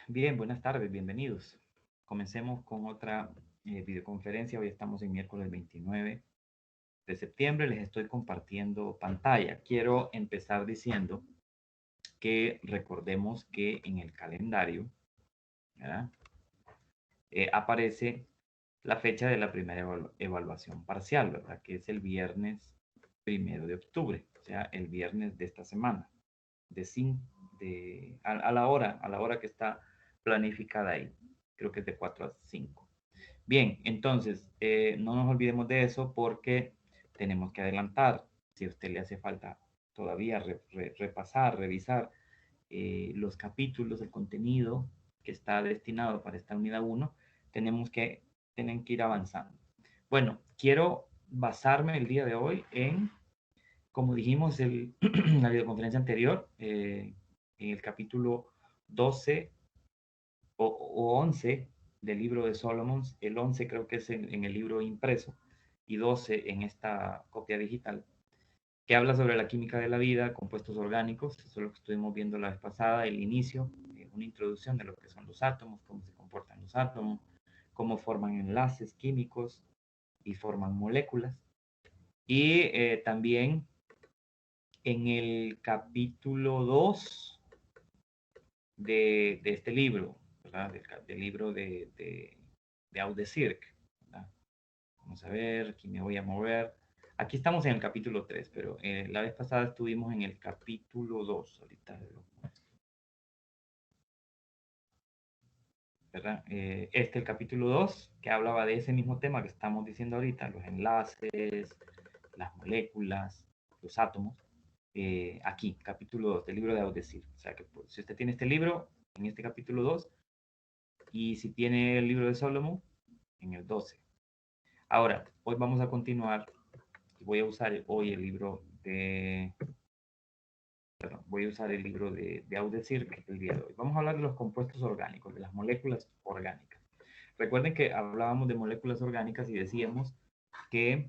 Bien, buenas tardes, bienvenidos. Comencemos con otra videoconferencia. Hoy estamos en miércoles 29 de septiembre. Les estoy compartiendo pantalla. Quiero empezar diciendo que recordemos que en el calendario, ¿verdad? Aparece la fecha de la primera evaluación parcial, ¿verdad? Que es el viernes 1 de octubre, o sea, el viernes de esta semana, a la hora que está planificada ahí. Creo que es de 4 a 5. Bien, entonces, no nos olvidemos de eso porque tenemos que adelantar. Si a usted le hace falta todavía repasar, revisar los capítulos, el contenido que está destinado para esta unidad 1, tienen que ir avanzando. Bueno, quiero basarme el día de hoy en, como dijimos en la videoconferencia anterior, en el capítulo 12 o 11 del libro de Solomon. El 11 creo que es en el libro impreso y 12 en esta copia digital, que habla sobre la química de la vida, compuestos orgánicos. Eso es lo que estuvimos viendo la vez pasada, el inicio, una introducción de lo que son los átomos, cómo se comportan los átomos, cómo forman enlaces químicos y forman moléculas. Y también en el capítulo 2 de este libro, ¿verdad? Del libro de Audesirc, ¿verdad? Vamos a ver, aquí me voy a mover. Aquí estamos en el capítulo 3, pero la vez pasada estuvimos en el capítulo 2. Ahorita lo muestro, ¿verdad? El capítulo 2, que hablaba de ese mismo tema que estamos diciendo ahorita, los enlaces, las moléculas, los átomos. Aquí, capítulo 2 del libro de Audesir. O sea que pues, si usted tiene este libro, en este capítulo 2, y si tiene el libro de Solomon, en el 12. Ahora, hoy vamos a continuar. Voy a usar hoy el libro de voy a usar el libro de Audesir, que es el día de hoy. Vamos a hablar de los compuestos orgánicos, de las moléculas orgánicas. Recuerden que hablábamos de moléculas orgánicas y decíamos que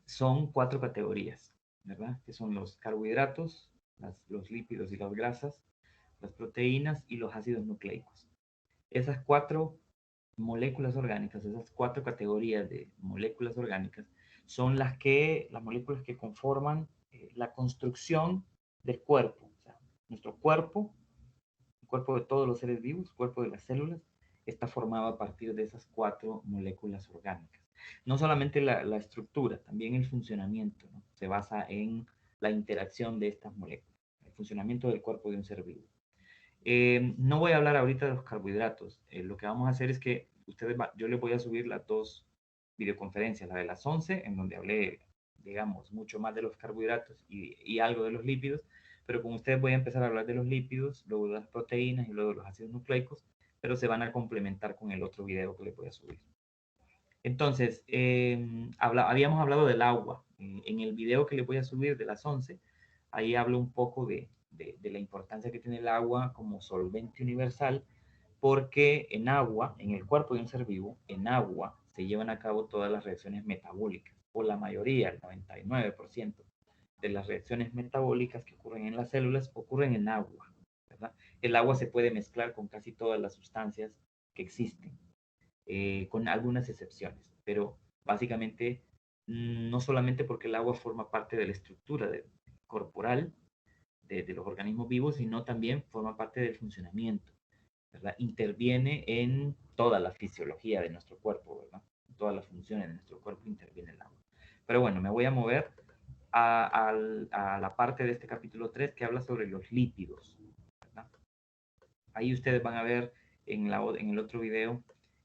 son 4 categorías, ¿verdad? Que son los carbohidratos, los lípidos y las grasas, las proteínas y los ácidos nucleicos. Esas 4 moléculas orgánicas, esas 4 categorías de moléculas orgánicas, son las moléculas que conforman la construcción del cuerpo. O sea, nuestro cuerpo, el cuerpo de todos los seres vivos, el cuerpo de las células, está formado a partir de esas 4 moléculas orgánicas. No solamente la estructura, también el funcionamiento, ¿no? Se basa en la interacción de estas moléculas, el funcionamiento del cuerpo de un ser vivo. No voy a hablar ahorita de los carbohidratos. Lo que vamos a hacer es que yo les voy a subir las 2 videoconferencias, la de las 11, en donde hablé, digamos, mucho más de los carbohidratos y algo de los lípidos, pero con ustedes voy a empezar a hablar de los lípidos, luego de las proteínas y luego de los ácidos nucleicos, pero se van a complementar con el otro video que les voy a subir. Entonces, habíamos hablado del agua. En el video que les voy a subir de las 11, ahí hablo un poco de la importancia que tiene el agua como solvente universal, porque en agua, en el cuerpo de un ser vivo, en agua se llevan a cabo todas las reacciones metabólicas, o la mayoría, el 99% de las reacciones metabólicas que ocurren en las células ocurren en agua, ¿verdad? El agua se puede mezclar con casi todas las sustancias que existen, con algunas excepciones, pero básicamente no solamente porque el agua forma parte de la estructura corporal de los organismos vivos, sino también forma parte del funcionamiento, ¿verdad? Interviene en toda la fisiología de nuestro cuerpo, ¿verdad? En todas las funciones de nuestro cuerpo interviene el agua. Pero bueno, me voy a mover a la parte de este capítulo 3 que habla sobre los lípidos, ¿verdad? Ahí ustedes van a ver en el otro video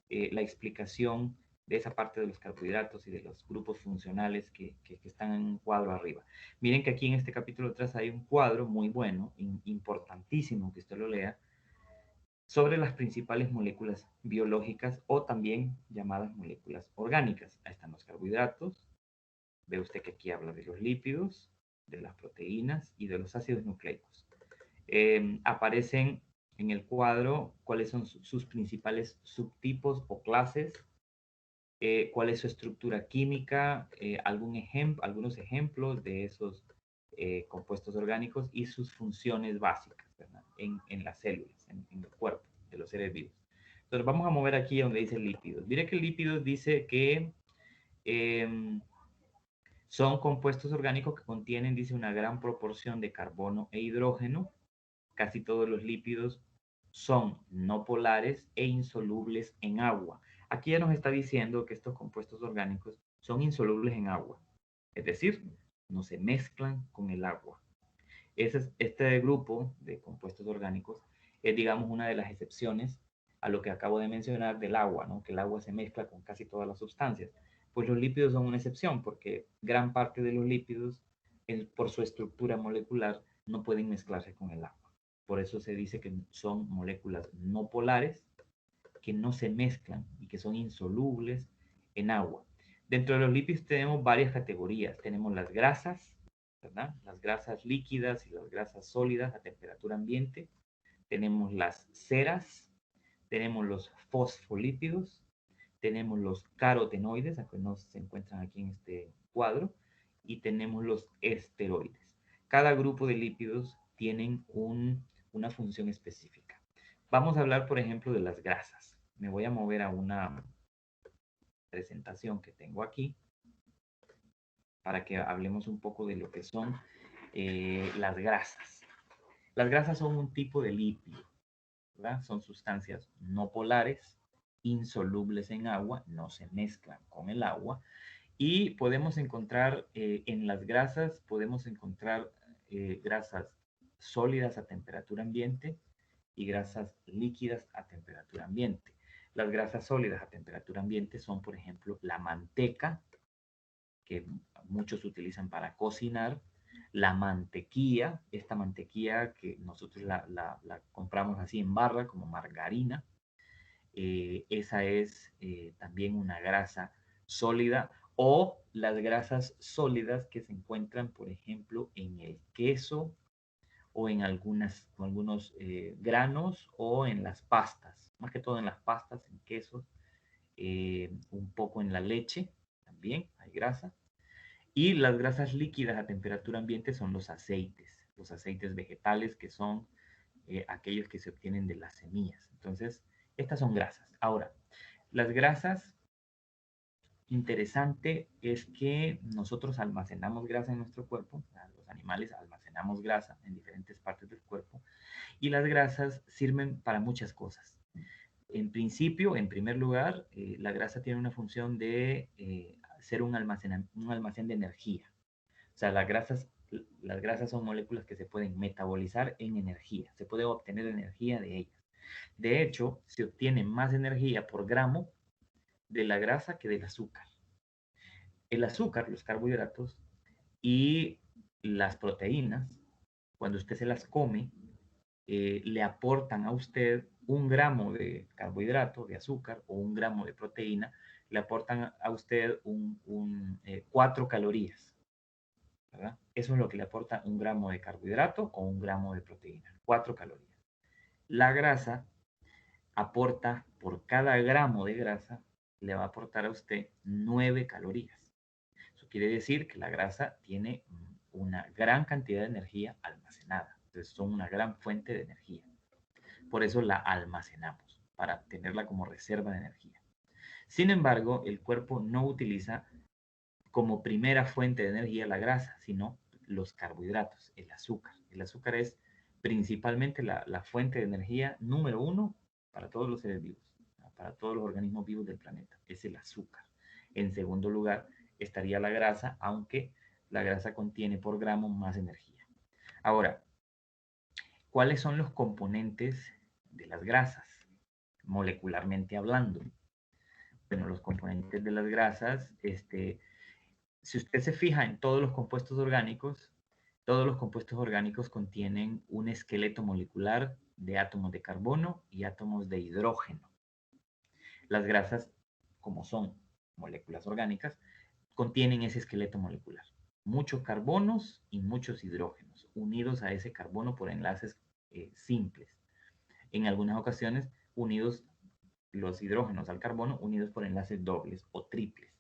la explicación de esa parte de los carbohidratos y de los grupos funcionales que están en un cuadro arriba. Miren que aquí en este capítulo 3 hay un cuadro muy bueno, importantísimo que usted lo lea, sobre las principales moléculas biológicas o también llamadas moléculas orgánicas. Ahí están los carbohidratos, ve usted que aquí habla de los lípidos, de las proteínas y de los ácidos nucleicos. Aparecen en el cuadro cuáles son sus principales subtipos o clases, cuál es su estructura química, algunos ejemplos de esos compuestos orgánicos y sus funciones básicas, ¿verdad? En las células, en el cuerpo. de los seres vivos. Entonces vamos a mover aquí donde dice lípidos. Mire que lípidos dice que son compuestos orgánicos que contienen, dice, una gran proporción de carbono e hidrógeno. Casi todos los lípidos son no polares e insolubles en agua. Aquí ya nos está diciendo que estos compuestos orgánicos son insolubles en agua, es decir, no se mezclan con el agua. Este grupo de compuestos orgánicos es, digamos, una de las excepciones a lo que acabo de mencionar del agua, ¿no? Que el agua se mezcla con casi todas las sustancias. Pues los lípidos son una excepción porque gran parte de los lípidos, por su estructura molecular, no pueden mezclarse con el agua. Por eso se dice que son moléculas no polares, que no se mezclan y que son insolubles en agua. Dentro de los lípidos tenemos varias categorías. Tenemos las grasas, ¿verdad? Las grasas líquidas y las grasas sólidas a temperatura ambiente. Tenemos las ceras, tenemos los fosfolípidos, tenemos los carotenoides, que no se encuentran aquí en este cuadro, y tenemos los esteroides. Cada grupo de lípidos tienen una función específica. Vamos a hablar, por ejemplo, de las grasas. Me voy a mover a una presentación que tengo aquí para que hablemos un poco de lo que son las grasas. Las grasas son un tipo de lípido, ¿verdad? Son sustancias no polares, insolubles en agua, no se mezclan con el agua, y podemos encontrar en las grasas, podemos encontrar grasas sólidas a temperatura ambiente y grasas líquidas a temperatura ambiente. Las grasas sólidas a temperatura ambiente son, por ejemplo, la manteca, que muchos utilizan para cocinar, la mantequilla, esta mantequilla que nosotros la compramos así en barra como margarina, esa es también una grasa sólida, o las grasas sólidas que se encuentran, por ejemplo, en el queso o en algunos granos o en las pastas, más que todo en las pastas, en quesos, un poco en la leche, también hay grasa. Y las grasas líquidas a temperatura ambiente son los aceites vegetales, que son aquellos que se obtienen de las semillas. Entonces, estas son grasas. Ahora, las grasas, interesante es que nosotros almacenamos grasa en nuestro cuerpo, los animales almacenamos grasa en diferentes partes del cuerpo, y las grasas sirven para muchas cosas. En principio, en primer lugar, la grasa tiene una función de ser un almacén de energía. O sea, las grasas son moléculas que se pueden metabolizar en energía, se puede obtener energía de ellas. De hecho, se obtiene más energía por gramo de la grasa que del azúcar. El azúcar, los carbohidratos y las proteínas, cuando usted se las come, le aportan a usted 1 gramo de carbohidrato, de azúcar, o 1 gramo de proteína, le aportan a usted 4 calorías, ¿verdad? Eso es lo que le aporta 1 gramo de carbohidrato o 1 gramo de proteína, 4 calorías. La grasa aporta, por cada gramo de grasa, le va a aportar a usted 9 calorías. Eso quiere decir que la grasa tiene una gran cantidad de energía almacenada. Entonces son una gran fuente de energía. Por eso la almacenamos, para tenerla como reserva de energía. Sin embargo, el cuerpo no utiliza como primera fuente de energía la grasa, sino los carbohidratos, el azúcar. El azúcar es principalmente la fuente de energía número 1 para todos los seres vivos, para todos los organismos vivos del planeta. Es el azúcar. En segundo lugar estaría la grasa, aunque la grasa contiene por gramo más energía. Ahora, ¿cuáles son los componentes de las grasas, molecularmente hablando? Bueno, los componentes de las grasas, si usted se fija en todos los compuestos orgánicos contienen un esqueleto molecular de átomos de carbono y átomos de hidrógeno. Las grasas, como son moléculas orgánicas, contienen ese esqueleto molecular. Muchos carbonos y muchos hidrógenos, unidos a ese carbono por enlaces simples. En algunas ocasiones, unidos los hidrógenos al carbono, unidos por enlaces dobles o triples.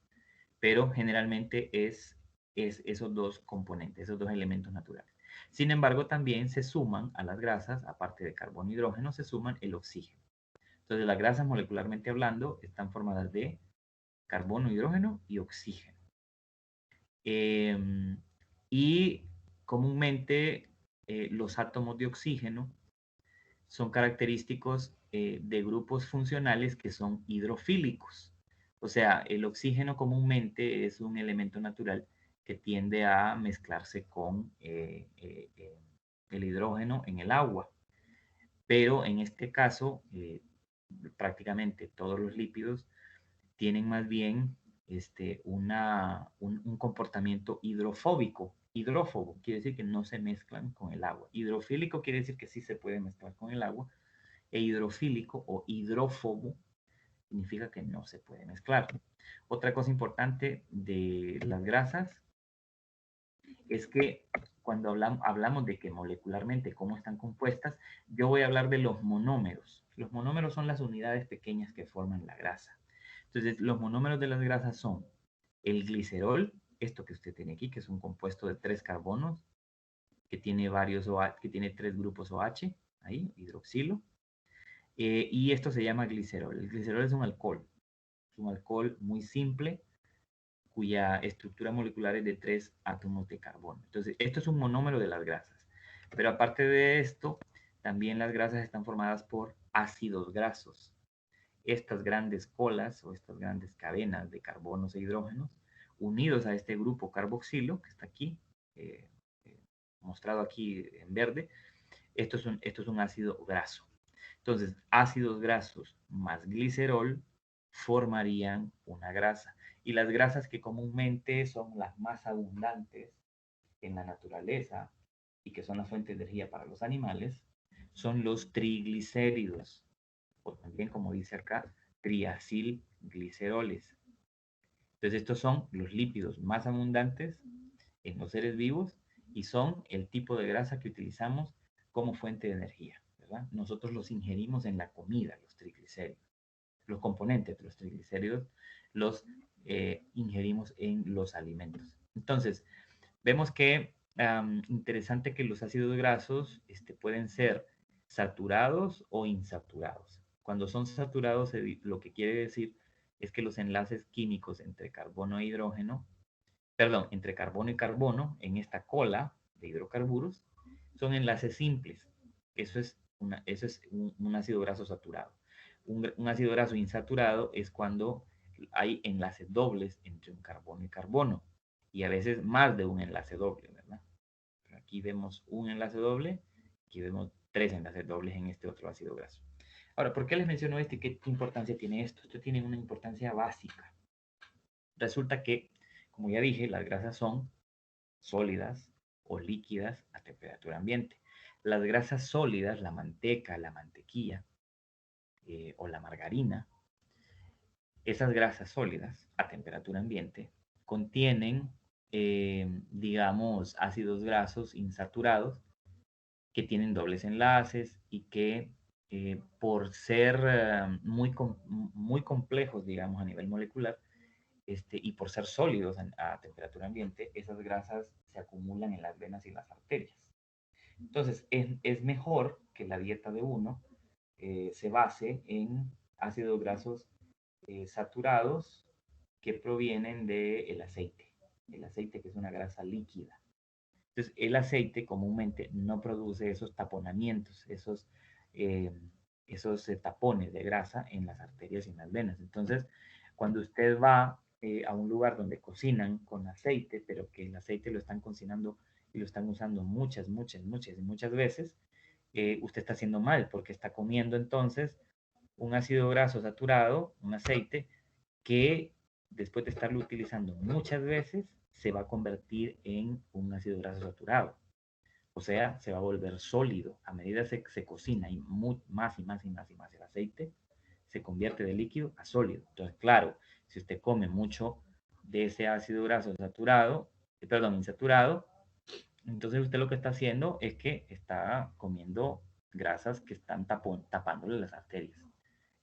Pero generalmente es esos dos componentes, esos dos elementos naturales. Sin embargo, también se suman a las grasas, aparte de carbono y hidrógeno, se suman el oxígeno. Entonces, las grasas molecularmente hablando están formadas de carbono, hidrógeno y oxígeno. Y comúnmente los átomos de oxígeno son característicos de grupos funcionales que son hidrofílicos. O sea, el oxígeno comúnmente es un elemento natural que tiende a mezclarse con el hidrógeno en el agua. Pero en este caso, prácticamente todos los lípidos tienen más bien un comportamiento hidrofóbico. Hidrófobo quiere decir que no se mezclan con el agua. Hidrofílico quiere decir que sí se puede mezclar con el agua. E hidrofílico o hidrófobo significa que no se puede mezclar. Otra cosa importante de las grasas es que cuando hablamos de que molecularmente cómo están compuestas, yo voy a hablar de los monómeros. Los monómeros son las unidades pequeñas que forman la grasa. Entonces, los monómeros de las grasas son el glicerol, esto que usted tiene aquí, que es un compuesto de 3 carbonos, que tiene que tiene 3 grupos OH, ahí, hidroxilo, y esto se llama glicerol. El glicerol es un alcohol muy simple, cuya estructura molecular es de 3 átomos de carbono. Entonces, esto es un monómero de las grasas. Pero aparte de esto, también las grasas están formadas por ácidos grasos. Estas grandes colas o estas grandes cadenas de carbonos e hidrógenos, unidos a este grupo carboxilo, que está aquí, eh, eh, mostrado aquí en verde, esto es un ácido graso. Entonces, ácidos grasos más glicerol formarían una grasa. Y las grasas que comúnmente son las más abundantes en la naturaleza y que son la fuente de energía para los animales, son los triglicéridos, o también como dice acá, triacilgliceroles. Entonces estos son los lípidos más abundantes en los seres vivos y son el tipo de grasa que utilizamos como fuente de energía, ¿verdad? Nosotros los ingerimos en la comida, los triglicéridos. Los componentes de los triglicéridos los ingerimos en los alimentos. Entonces, vemos que interesante que los ácidos grasos pueden ser saturados o insaturados. Cuando son saturados, lo que quiere decir es que los enlaces químicos entre carbono e hidrógeno, perdón, entre carbono y carbono en esta cola de hidrocarburos son enlaces simples. Eso es un ácido graso saturado. Un ácido graso insaturado es cuando hay enlaces dobles entre un carbono y carbono y a veces más de un enlace doble, ¿verdad? Aquí vemos un enlace doble, aquí vemos 3 enlaces dobles en este otro ácido graso. Ahora, ¿por qué les menciono esto y qué importancia tiene esto? Esto tiene una importancia básica. Resulta que, como ya dije, las grasas son sólidas o líquidas a temperatura ambiente. Las grasas sólidas, la manteca, la mantequilla o la margarina, esas grasas sólidas a temperatura ambiente contienen, digamos, ácidos grasos insaturados que tienen dobles enlaces y que por ser muy complejos, digamos, a nivel molecular, y por ser sólidos a temperatura ambiente, esas grasas se acumulan en las venas y las arterias. Entonces, es mejor que la dieta de uno se base en ácidos grasos saturados que provienen del aceite. El aceite que es una grasa líquida. Entonces, el aceite comúnmente no produce esos taponamientos, eh, esos tapones de grasa en las arterias y en las venas. Entonces, cuando usted va a un lugar donde cocinan con aceite, pero que el aceite lo están cocinando y lo están usando muchas veces, usted está haciendo mal porque está comiendo entonces un ácido graso saturado, un aceite, que después de estarlo utilizando muchas veces, se va a convertir en un ácido graso saturado. O sea, se va a volver sólido. A medida que se cocina y más y más y más y más el aceite, se convierte de líquido a sólido. Entonces, claro, si usted come mucho de ese ácido graso saturado, perdón, insaturado, entonces usted lo que está haciendo es que está comiendo grasas que están tapándole las arterias.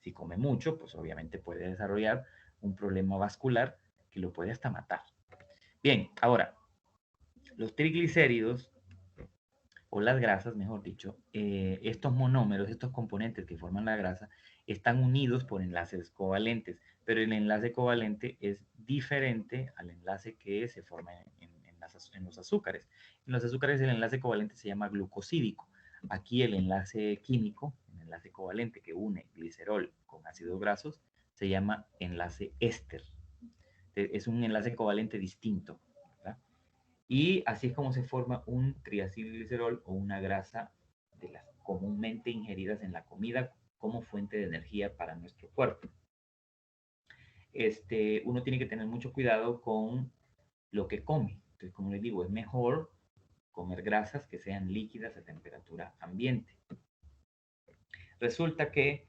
Si come mucho, pues obviamente puede desarrollar un problema vascular que lo puede hasta matar. Bien, ahora, los triglicéridos, o las grasas, mejor dicho, estos monómeros, estos componentes que forman la grasa, están unidos por enlaces covalentes, pero el enlace covalente es diferente al enlace que se forma en los azúcares. En los azúcares el enlace covalente se llama glucosídico. Aquí el enlace químico, el enlace covalente que une glicerol con ácidos grasos, se llama enlace éster. Es un enlace covalente distinto, ¿verdad? Y así es como se forma un triacilglicerol o una grasa de las comúnmente ingeridas en la comida como fuente de energía para nuestro cuerpo. Uno tiene que tener mucho cuidado con lo que come. Entonces, como les digo, es mejor comer grasas que sean líquidas a temperatura ambiente. Resulta que,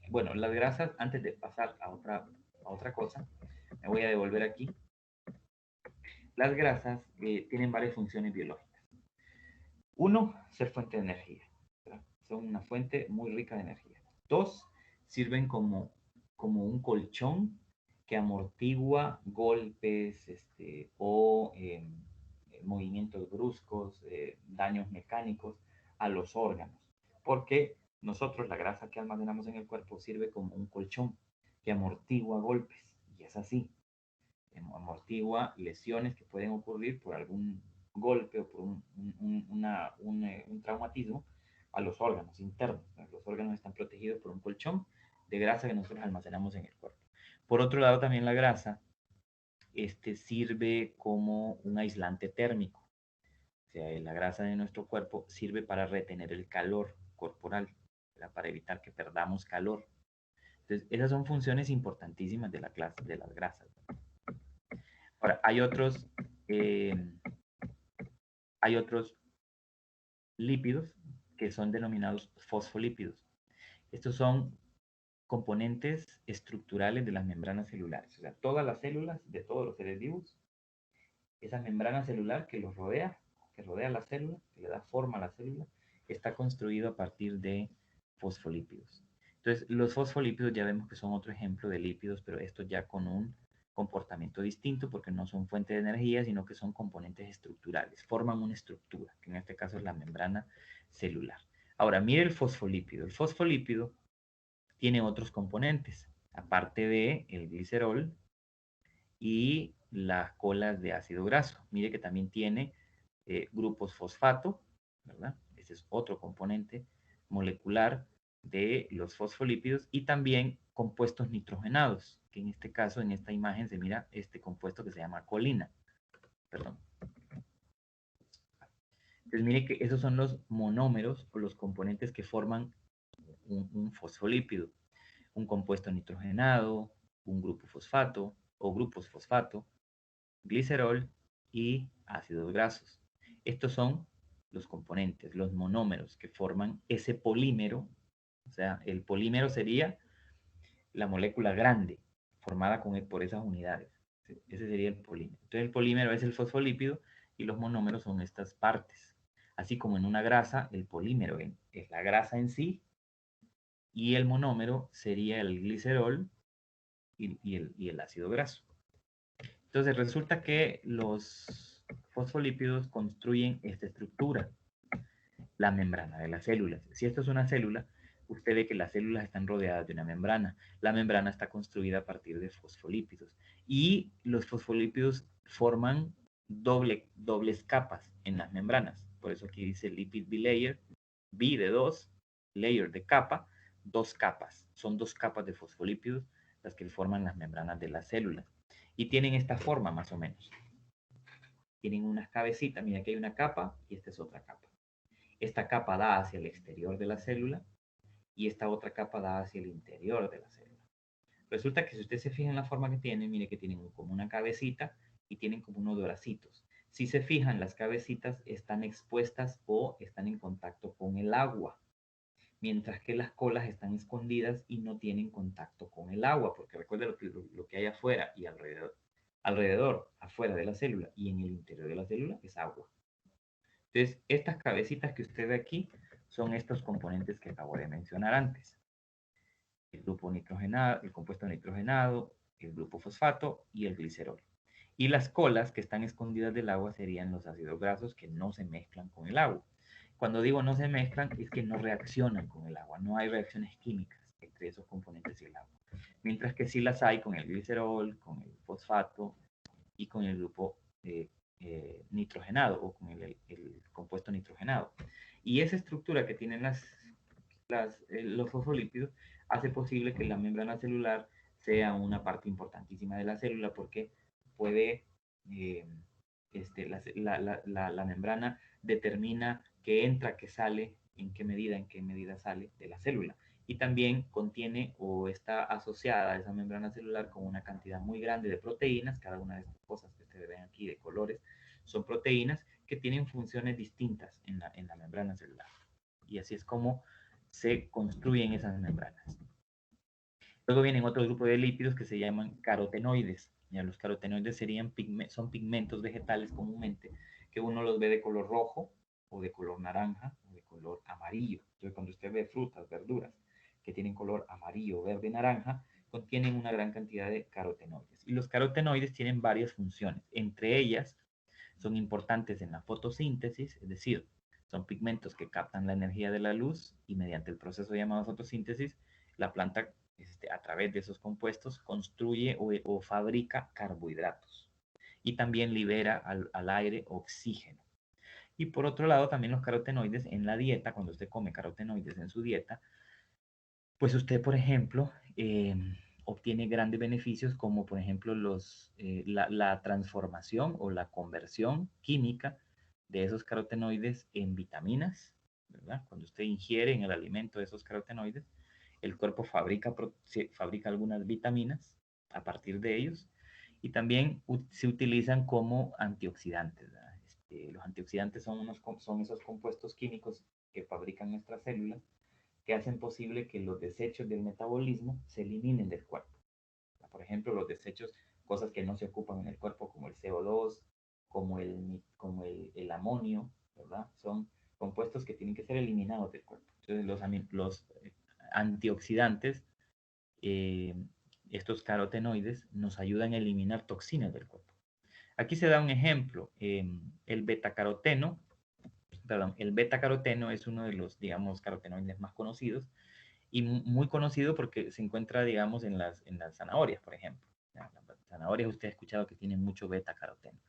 bueno, las grasas, antes de pasar a otra cosa, me voy a devolver aquí. Las grasas tienen varias funciones biológicas. Uno, ser fuente de energía, ¿verdad? Son una fuente muy rica de energía. Dos, sirven como un colchón que amortigua golpes o movimientos bruscos, daños mecánicos a los órganos. Porque nosotros la grasa que almacenamos en el cuerpo sirve como un colchón que amortigua golpes. Y es así. Amortigua lesiones que pueden ocurrir por algún golpe o por un traumatismo a los órganos internos. Los órganos están protegidos por un colchón de grasa que nosotros almacenamos en el cuerpo. Por otro lado, también la grasa sirve como un aislante térmico. O sea, la grasa de nuestro cuerpo sirve para retener el calor corporal, ¿verdad? Para evitar que perdamos calor. Entonces, esas son funciones importantísimas de la clase de las grasas. Ahora, eh, hay otros lípidos que son denominados fosfolípidos. Estos son componentes estructurales de las membranas celulares. O sea, todas las células de todos los seres vivos, esa membrana celular que rodea la célula, que le da forma a la célula, está construido a partir de fosfolípidos. Entonces, los fosfolípidos ya vemos que son otro ejemplo de lípidos, pero estos ya con un comportamiento distinto porque no son fuente de energía, sino que son componentes estructurales, forman una estructura, que en este caso es la membrana celular. Ahora, mire el fosfolípido. El fosfolípido tiene otros componentes, aparte de el glicerol y las colas de ácido graso. Mire que también tiene grupos fosfato, ¿verdad? Ese es otro componente molecular de los fosfolípidos y también compuestos nitrogenados, que en este caso, en esta imagen, se mira este compuesto que se llama colina. Perdón. Entonces, mire que esos son los monómeros o los componentes que forman un fosfolípido. Un compuesto nitrogenado, un grupo fosfato o grupos fosfato, glicerol y ácidos grasos. Estos son los componentes, los monómeros que forman ese polímero. O sea, el polímero sería la molécula grande formada por esas unidades. Ese sería el polímero. Entonces el polímero es el fosfolípido y los monómeros son estas partes. Así como en una grasa, el polímero es la grasa en sí y el monómero sería el glicerol y el ácido graso. Entonces resulta que los fosfolípidos construyen esta estructura, la membrana de las células. Si esto es una célula, usted ve que las células están rodeadas de una membrana. La membrana está construida a partir de fosfolípidos. Y los fosfolípidos forman dobles capas en las membranas. Por eso aquí dice lipid bilayer, B de 2, layer de capa, dos capas. Son dos capas de fosfolípidos las que forman las membranas de las células. Y tienen esta forma más o menos. Tienen unas cabecitas, mira que hay una capa y esta es otra capa. Esta capa da hacia el exterior de la célula y esta otra capa da hacia el interior de la célula. Resulta que si usted se fija en la forma que tienen, mire que tienen como una cabecita y tienen como unos bracitos. Si se fijan, las cabecitas están expuestas o están en contacto con el agua, mientras que las colas están escondidas y no tienen contacto con el agua, porque recuerde lo que hay afuera y alrededor, afuera de la célula y en el interior de la célula es agua. Entonces, estas cabecitas que usted ve aquí son estos componentes que acabo de mencionar antes. El grupo nitrogenado, el compuesto nitrogenado, el grupo fosfato y el glicerol. Y las colas que están escondidas del agua serían los ácidos grasos que no se mezclan con el agua. Cuando digo no se mezclan es que no reaccionan con el agua, no hay reacciones químicas. entre esos componentes y el agua. Mientras que sí las hay con el glicerol, con el fosfato y con el grupo nitrogenado o con el compuesto nitrogenado. Y esa estructura que tienen los fosfolípidos hace posible que la membrana celular sea una parte importantísima de la célula porque puede, eh, la membrana determina qué entra, qué sale, en qué medida sale de la célula. Y también contiene o está asociada a esa membrana celular con una cantidad muy grande de proteínas. Cada una de estas cosas que ustedes ven aquí de colores son proteínas que tienen funciones distintas en la membrana celular. Y así es como se construyen esas membranas. Luego vienen otro grupo de lípidos que se llaman carotenoides. Ya, los carotenoides son pigmentos vegetales comúnmente que uno los ve de color rojo o de color naranja o de color amarillo. Entonces, cuando usted ve frutas, verduras que tienen color amarillo, verde, naranja, contienen una gran cantidad de carotenoides. Y los carotenoides tienen varias funciones. Entre ellas, son importantes en la fotosíntesis, es decir, son pigmentos que captan la energía de la luz y mediante el proceso llamado fotosíntesis, la planta a través de esos compuestos construye o fabrica carbohidratos y también libera al aire oxígeno. Y por otro lado, también los carotenoides en la dieta, cuando usted come carotenoides en su dieta, pues usted, por ejemplo, obtiene grandes beneficios como, por ejemplo, la transformación o la conversión química de esos carotenoides en vitaminas, ¿verdad? Cuando usted ingiere en el alimento esos carotenoides, el cuerpo fabrica algunas vitaminas a partir de ellos y también se utilizan como antioxidantes, ¿verdad? Los antioxidantes son esos compuestos químicos que fabrican nuestras células que hacen posible que los desechos del metabolismo se eliminen del cuerpo. Por ejemplo, los desechos, cosas que no se ocupan en el cuerpo, como el CO2, como el amonio, ¿verdad? Son compuestos que tienen que ser eliminados del cuerpo. Entonces, los antioxidantes, eh, estos carotenoides, nos ayudan a eliminar toxinas del cuerpo. Aquí se da un ejemplo. El betacaroteno, perdón, el betacaroteno es uno de los, digamos, carotenoides más conocidos y muy conocido porque se encuentra, digamos, en las zanahorias, por ejemplo. Las zanahorias usted ha escuchado que tienen mucho beta-caroteno.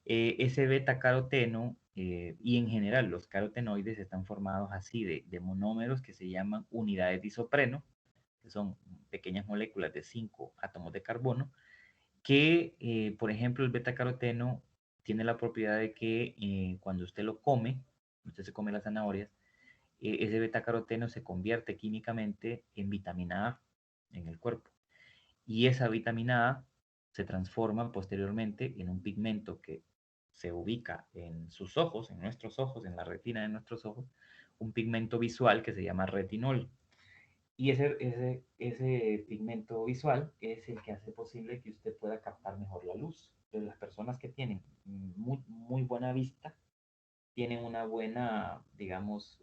Ese beta-caroteno y en general los carotenoides están formados así de monómeros que se llaman unidades de isopreno, que son pequeñas moléculas de 5 átomos de carbono, que, por ejemplo, el beta-caroteno tiene la propiedad de que cuando usted se come las zanahorias, ese betacaroteno se convierte químicamente en vitamina A en el cuerpo. Y esa vitamina A se transforma posteriormente en un pigmento que se ubica en sus ojos, en nuestros ojos, en la retina de nuestros ojos, un pigmento visual que se llama retinol. Y ese pigmento visual es el que hace posible que usted pueda captar mejor la luz. Entonces, las personas que tienen muy buena vista tienen una buena, digamos,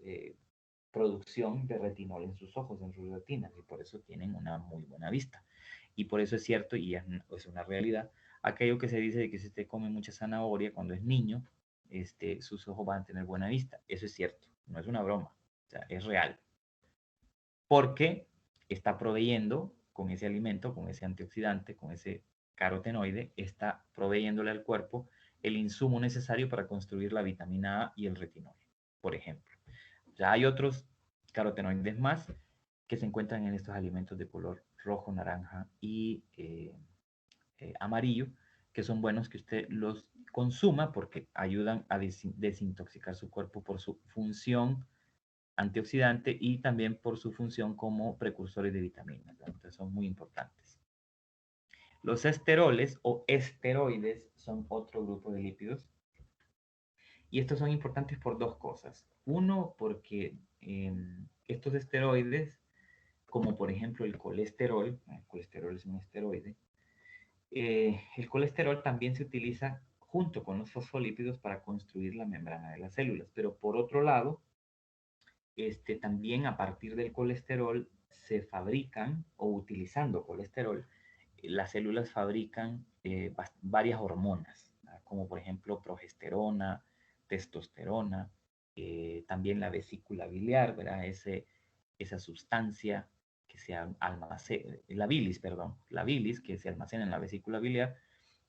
producción de retinol en sus ojos, en sus retinas, y por eso tienen una muy buena vista. Y por eso es cierto, y es una realidad, aquello que se dice de que si usted come mucha zanahoria cuando es niño, sus ojos van a tener buena vista. Eso es cierto, no es una broma, o sea, es real. Porque está proveyendo con ese alimento, con ese antioxidante, con ese carotenoide, está proveyéndole al cuerpo el insumo necesario para construir la vitamina A y el retinol, por ejemplo. Ya hay otros carotenoides más que se encuentran en estos alimentos de color rojo, naranja y amarillo, que son buenos que usted los consuma porque ayudan a desintoxicar su cuerpo por su función antioxidante y también por su función como precursores de vitaminas, ¿no? Entonces son muy importantes. Los esteroles o esteroides son otro grupo de lípidos y estos son importantes por dos cosas. Uno, porque estos esteroides, como por ejemplo el colesterol es un esteroide, el colesterol también se utiliza junto con los fosfolípidos para construir la membrana de las células, pero por otro lado, también a partir del colesterol se fabrican, o utilizando colesterol, las células fabrican varias hormonas, ¿verdad? Como por ejemplo progesterona, testosterona, también la vesícula biliar, ¿verdad? Esa sustancia que se almacena, la bilis, perdón, la bilis que se almacena en la vesícula biliar,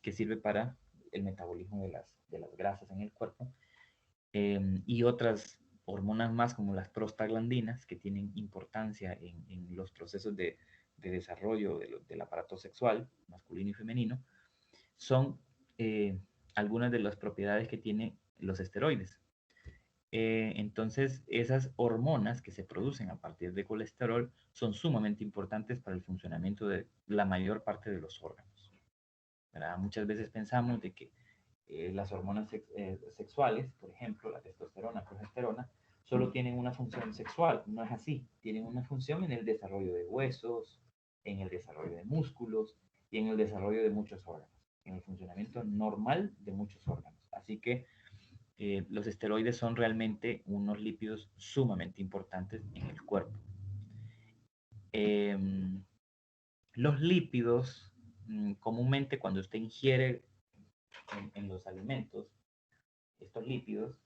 que sirve para el metabolismo de las grasas en el cuerpo, y otras hormonas más como las prostaglandinas, que tienen importancia en los procesos de desarrollo del aparato sexual masculino y femenino, son algunas de las propiedades que tienen los esteroides. Entonces, esas hormonas que se producen a partir de colesterol son sumamente importantes para el funcionamiento de la mayor parte de los órganos, ¿verdad? Muchas veces pensamos de que las hormonas sexuales, por ejemplo, la testosterona, progesterona, solo tienen una función sexual. No es así. Tienen una función en el desarrollo de huesos, en el desarrollo de músculos y en el desarrollo de muchos órganos, en el funcionamiento normal de muchos órganos. Así que los esteroides son realmente unos lípidos sumamente importantes en el cuerpo. Eh, los lípidos, comúnmente cuando usted ingiere en los alimentos, estos lípidos,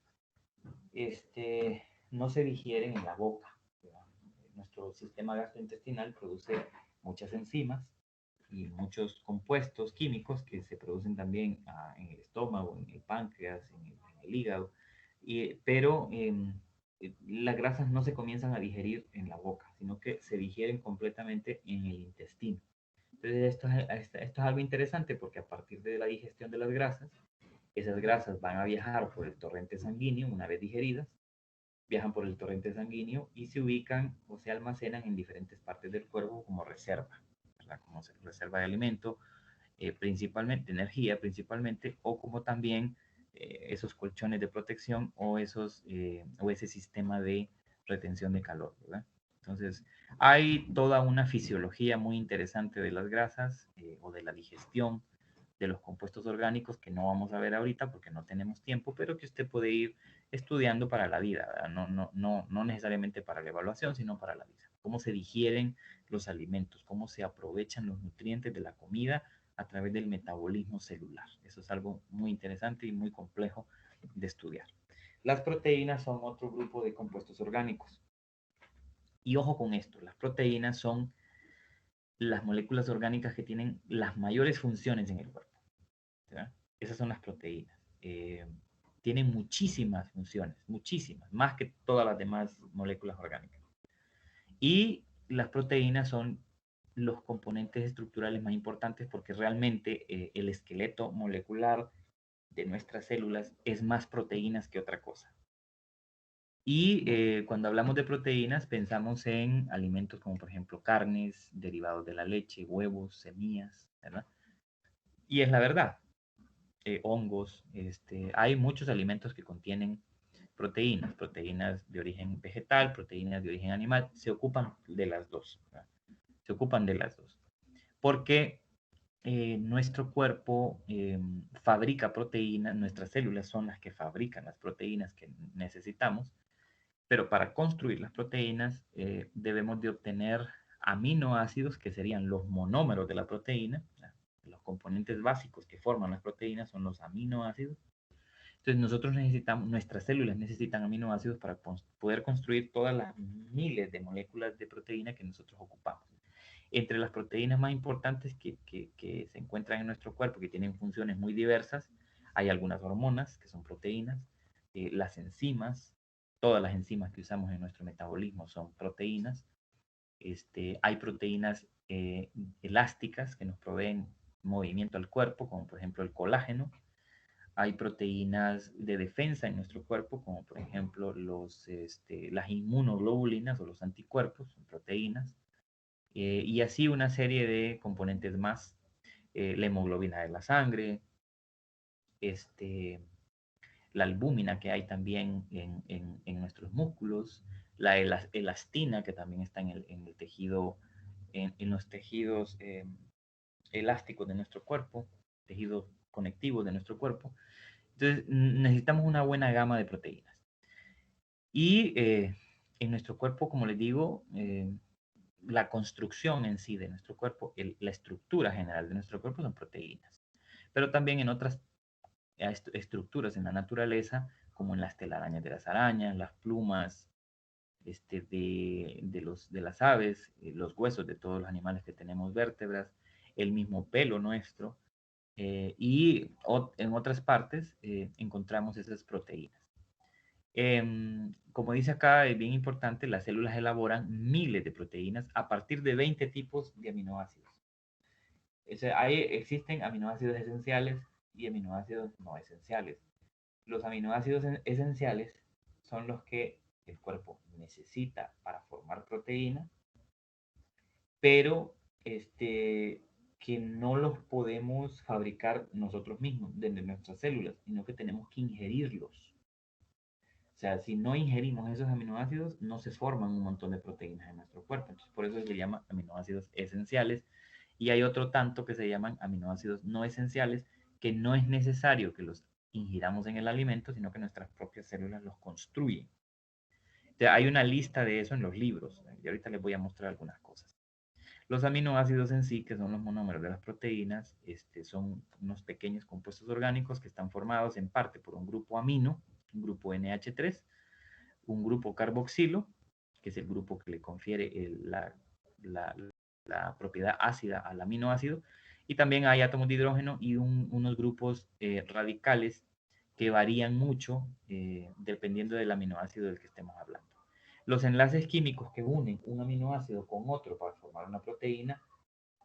no se digieren en la boca, ¿verdad? Nuestro sistema gastrointestinal produce muchas enzimas y muchos compuestos químicos que se producen también en el estómago, en el páncreas, en el hígado, pero las grasas no se comienzan a digerir en la boca, sino que se digieren completamente en el intestino. Entonces esto es algo interesante porque a partir de la digestión de las grasas, esas grasas van a viajar por el torrente sanguíneo una vez digeridas, viajan por el torrente sanguíneo y se ubican o se almacenan en diferentes partes del cuerpo como reserva, ¿verdad? Como reserva de alimento, principalmente, energía principalmente, o como también esos colchones de protección o ese sistema de retención de calor, ¿verdad? Entonces, hay toda una fisiología muy interesante de las grasas o de la digestión de los compuestos orgánicos que no vamos a ver ahorita porque no tenemos tiempo, pero que usted puede ir estudiando para la vida, ¿verdad? No necesariamente para la evaluación, sino para la vida. Cómo se digieren los alimentos, cómo se aprovechan los nutrientes de la comida a través del metabolismo celular. Eso es algo muy interesante y muy complejo de estudiar. Las proteínas son otro grupo de compuestos orgánicos. Y ojo con esto, las proteínas son las moléculas orgánicas que tienen las mayores funciones en el cuerpo, ¿verdad? Esas son las proteínas. Tienen muchísimas funciones, muchísimas, más que todas las demás moléculas orgánicas. Y las proteínas son los componentes estructurales más importantes porque realmente el esqueleto molecular de nuestras células es más proteínas que otra cosa. Y cuando hablamos de proteínas pensamos en alimentos como por ejemplo carnes, derivados de la leche, huevos, semillas, ¿verdad? Y es la verdad, hongos, hay muchos alimentos que contienen proteínas, proteínas de origen vegetal, proteínas de origen animal, se ocupan de las dos, ¿verdad? Se ocupan de las dos. Porque nuestro cuerpo fabrica proteínas, nuestras células son las que fabrican las proteínas que necesitamos, pero para construir las proteínas debemos de obtener aminoácidos que serían los monómeros de la proteína. Los componentes básicos que forman las proteínas son los aminoácidos. Entonces nosotros necesitamos, nuestras células necesitan aminoácidos para poder construir todas las miles de moléculas de proteína que nosotros ocupamos. Entre las proteínas más importantes que se encuentran en nuestro cuerpo, que tienen funciones muy diversas, hay algunas hormonas que son proteínas, las enzimas, todas las enzimas que usamos en nuestro metabolismo son proteínas. Hay proteínas elásticas que nos proveen movimiento al cuerpo, como por ejemplo el colágeno. Hay proteínas de defensa en nuestro cuerpo, como por ejemplo las inmunoglobulinas o los anticuerpos, son proteínas. Y así una serie de componentes más, la hemoglobina de la sangre, la albúmina que hay también en nuestros músculos, la elastina que también está en el tejido, en los tejidos elásticos de nuestro cuerpo, tejidos conectivos de nuestro cuerpo. Entonces necesitamos una buena gama de proteínas. Y en nuestro cuerpo, como les digo, la construcción en sí de nuestro cuerpo, la estructura general de nuestro cuerpo son proteínas, pero también en otras estructuras en la naturaleza, como en las telarañas de las arañas, las plumas, de las aves, los huesos de todos los animales que tenemos vértebras, el mismo pelo nuestro, en otras partes encontramos esas proteínas. Como dice acá, es bien importante, las células elaboran miles de proteínas a partir de 20 tipos de aminoácidos. Existen aminoácidos esenciales y aminoácidos no esenciales. Los aminoácidos esenciales son los que el cuerpo necesita para formar proteína, pero que no los podemos fabricar nosotros mismos desde nuestras células, sino que tenemos que ingerirlos. O sea, si no ingerimos esos aminoácidos, no se forman un montón de proteínas en nuestro cuerpo. Entonces, por eso se llama aminoácidos esenciales. Y hay otro tanto que se llaman aminoácidos no esenciales, que no es necesario que los ingiramos en el alimento, sino que nuestras propias células los construyen. Entonces, hay una lista de eso en los libros. Y ahorita les voy a mostrar algunas cosas. Los aminoácidos en sí, que son los monómeros de las proteínas, son unos pequeños compuestos orgánicos que están formados en parte por un grupo amino, un grupo NH3, un grupo carboxilo, que es el grupo que le confiere la propiedad ácida al aminoácido, y también hay átomos de hidrógeno y unos grupos radicales que varían mucho dependiendo del aminoácido del que estemos hablando. Los enlaces químicos que unen un aminoácido con otro para formar una proteína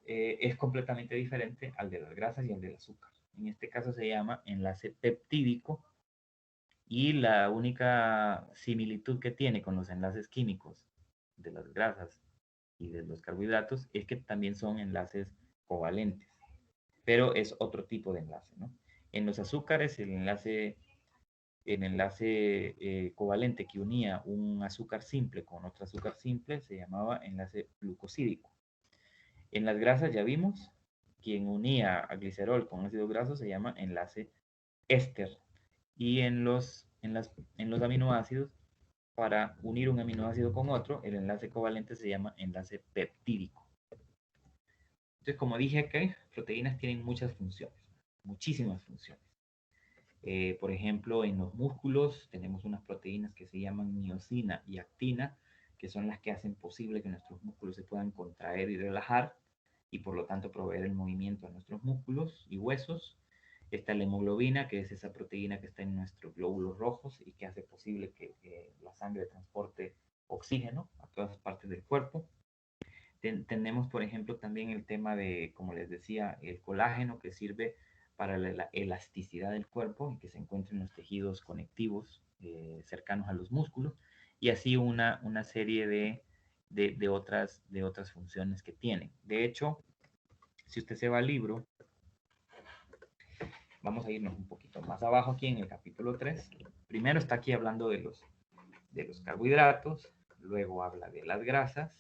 es completamente diferente al de las grasas y al del azúcar. En este caso se llama enlace peptídico, y la única similitud que tiene con los enlaces químicos de las grasas y de los carbohidratos es que también son enlaces covalentes, pero es otro tipo de enlace, ¿no? En los azúcares, el enlace covalente que unía un azúcar simple con otro azúcar simple se llamaba enlace glucosídico. En las grasas ya vimos, quien unía a glicerol con ácido graso se llama enlace éster. Y en los aminoácidos, para unir un aminoácido con otro, el enlace covalente se llama enlace peptídico. Entonces, como dije aquí, proteínas tienen muchas funciones, muchísimas funciones. Por ejemplo, en los músculos tenemos unas proteínas que se llaman miosina y actina, que son las que hacen posible que nuestros músculos se puedan contraer y relajar, y por lo tanto proveer el movimiento a nuestros músculos y huesos. Está la hemoglobina, que es esa proteína que está en nuestros glóbulos rojos y que hace posible que la sangre transporte oxígeno a todas partes del cuerpo. Tenemos, por ejemplo, también el tema de, como les decía, el colágeno, que sirve para la elasticidad del cuerpo y que se encuentra en los tejidos conectivos cercanos a los músculos, y así una serie de otras funciones que tienen. De hecho, si usted se va al libro, vamos a irnos un poquito más abajo aquí en el capítulo 3. Primero está aquí hablando de los carbohidratos, luego habla de las grasas.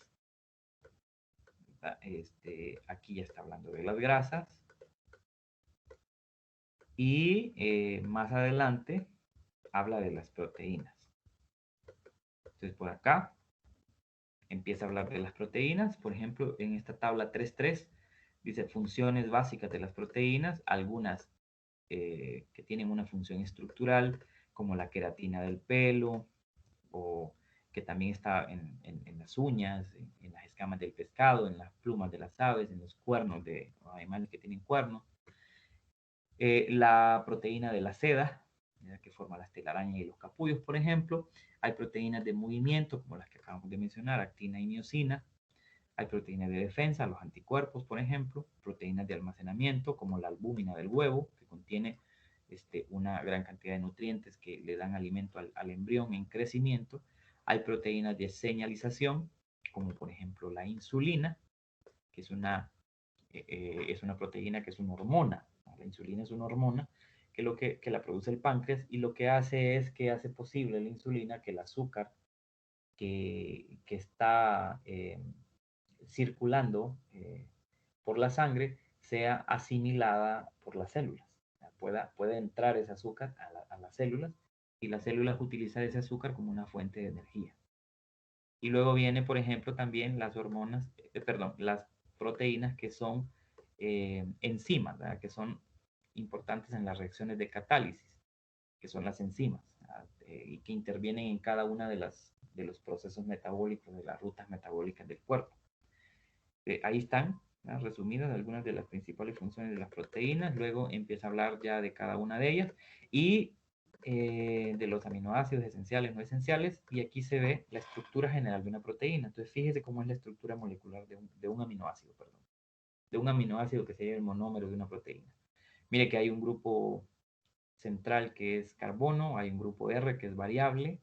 Aquí ya está hablando de las grasas. Y más adelante habla de las proteínas. Entonces por acá empieza a hablar de las proteínas. Por ejemplo, en esta tabla 3.3 dice funciones básicas de las proteínas, algunas que tienen una función estructural, como la queratina del pelo, o que también está en las uñas, en las escamas del pescado, en las plumas de las aves, en los cuernos de los animales que tienen cuernos. La proteína de la seda, que forma las telarañas y los capullos, por ejemplo. Hay proteínas de movimiento, como las que acabamos de mencionar, actina y miosina. Hay proteínas de defensa, los anticuerpos, por ejemplo. Proteínas de almacenamiento, como la albúmina del huevo, que contiene una gran cantidad de nutrientes que le dan alimento al embrión en crecimiento. Hay proteínas de señalización, como por ejemplo la insulina, que es una proteína que es una hormona. La insulina es una hormona que la produce el páncreas, y lo que hace es que hace posible la insulina que el azúcar que está circulando por la sangre sea asimilada por las células. Pueda entrar ese azúcar a las células, y las células utilizan ese azúcar como una fuente de energía. Y luego viene, por ejemplo, también las hormonas, las proteínas que son enzimas, ¿verdad? Que son importantes en las reacciones de catálisis. que son las enzimas, y que intervienen en cada una de los procesos metabólicos, de las rutas metabólicas del cuerpo. Ahí están, ¿no?, resumidas algunas de las principales funciones de las proteínas. Luego empieza a hablar ya de cada una de ellas y de los aminoácidos esenciales, no esenciales, y aquí se ve la estructura general de una proteína. Entonces, fíjese cómo es la estructura molecular de un aminoácido, perdón, de un aminoácido que sería el monómero de una proteína. Mire que hay un grupo central que es carbono, hay un grupo R que es variable,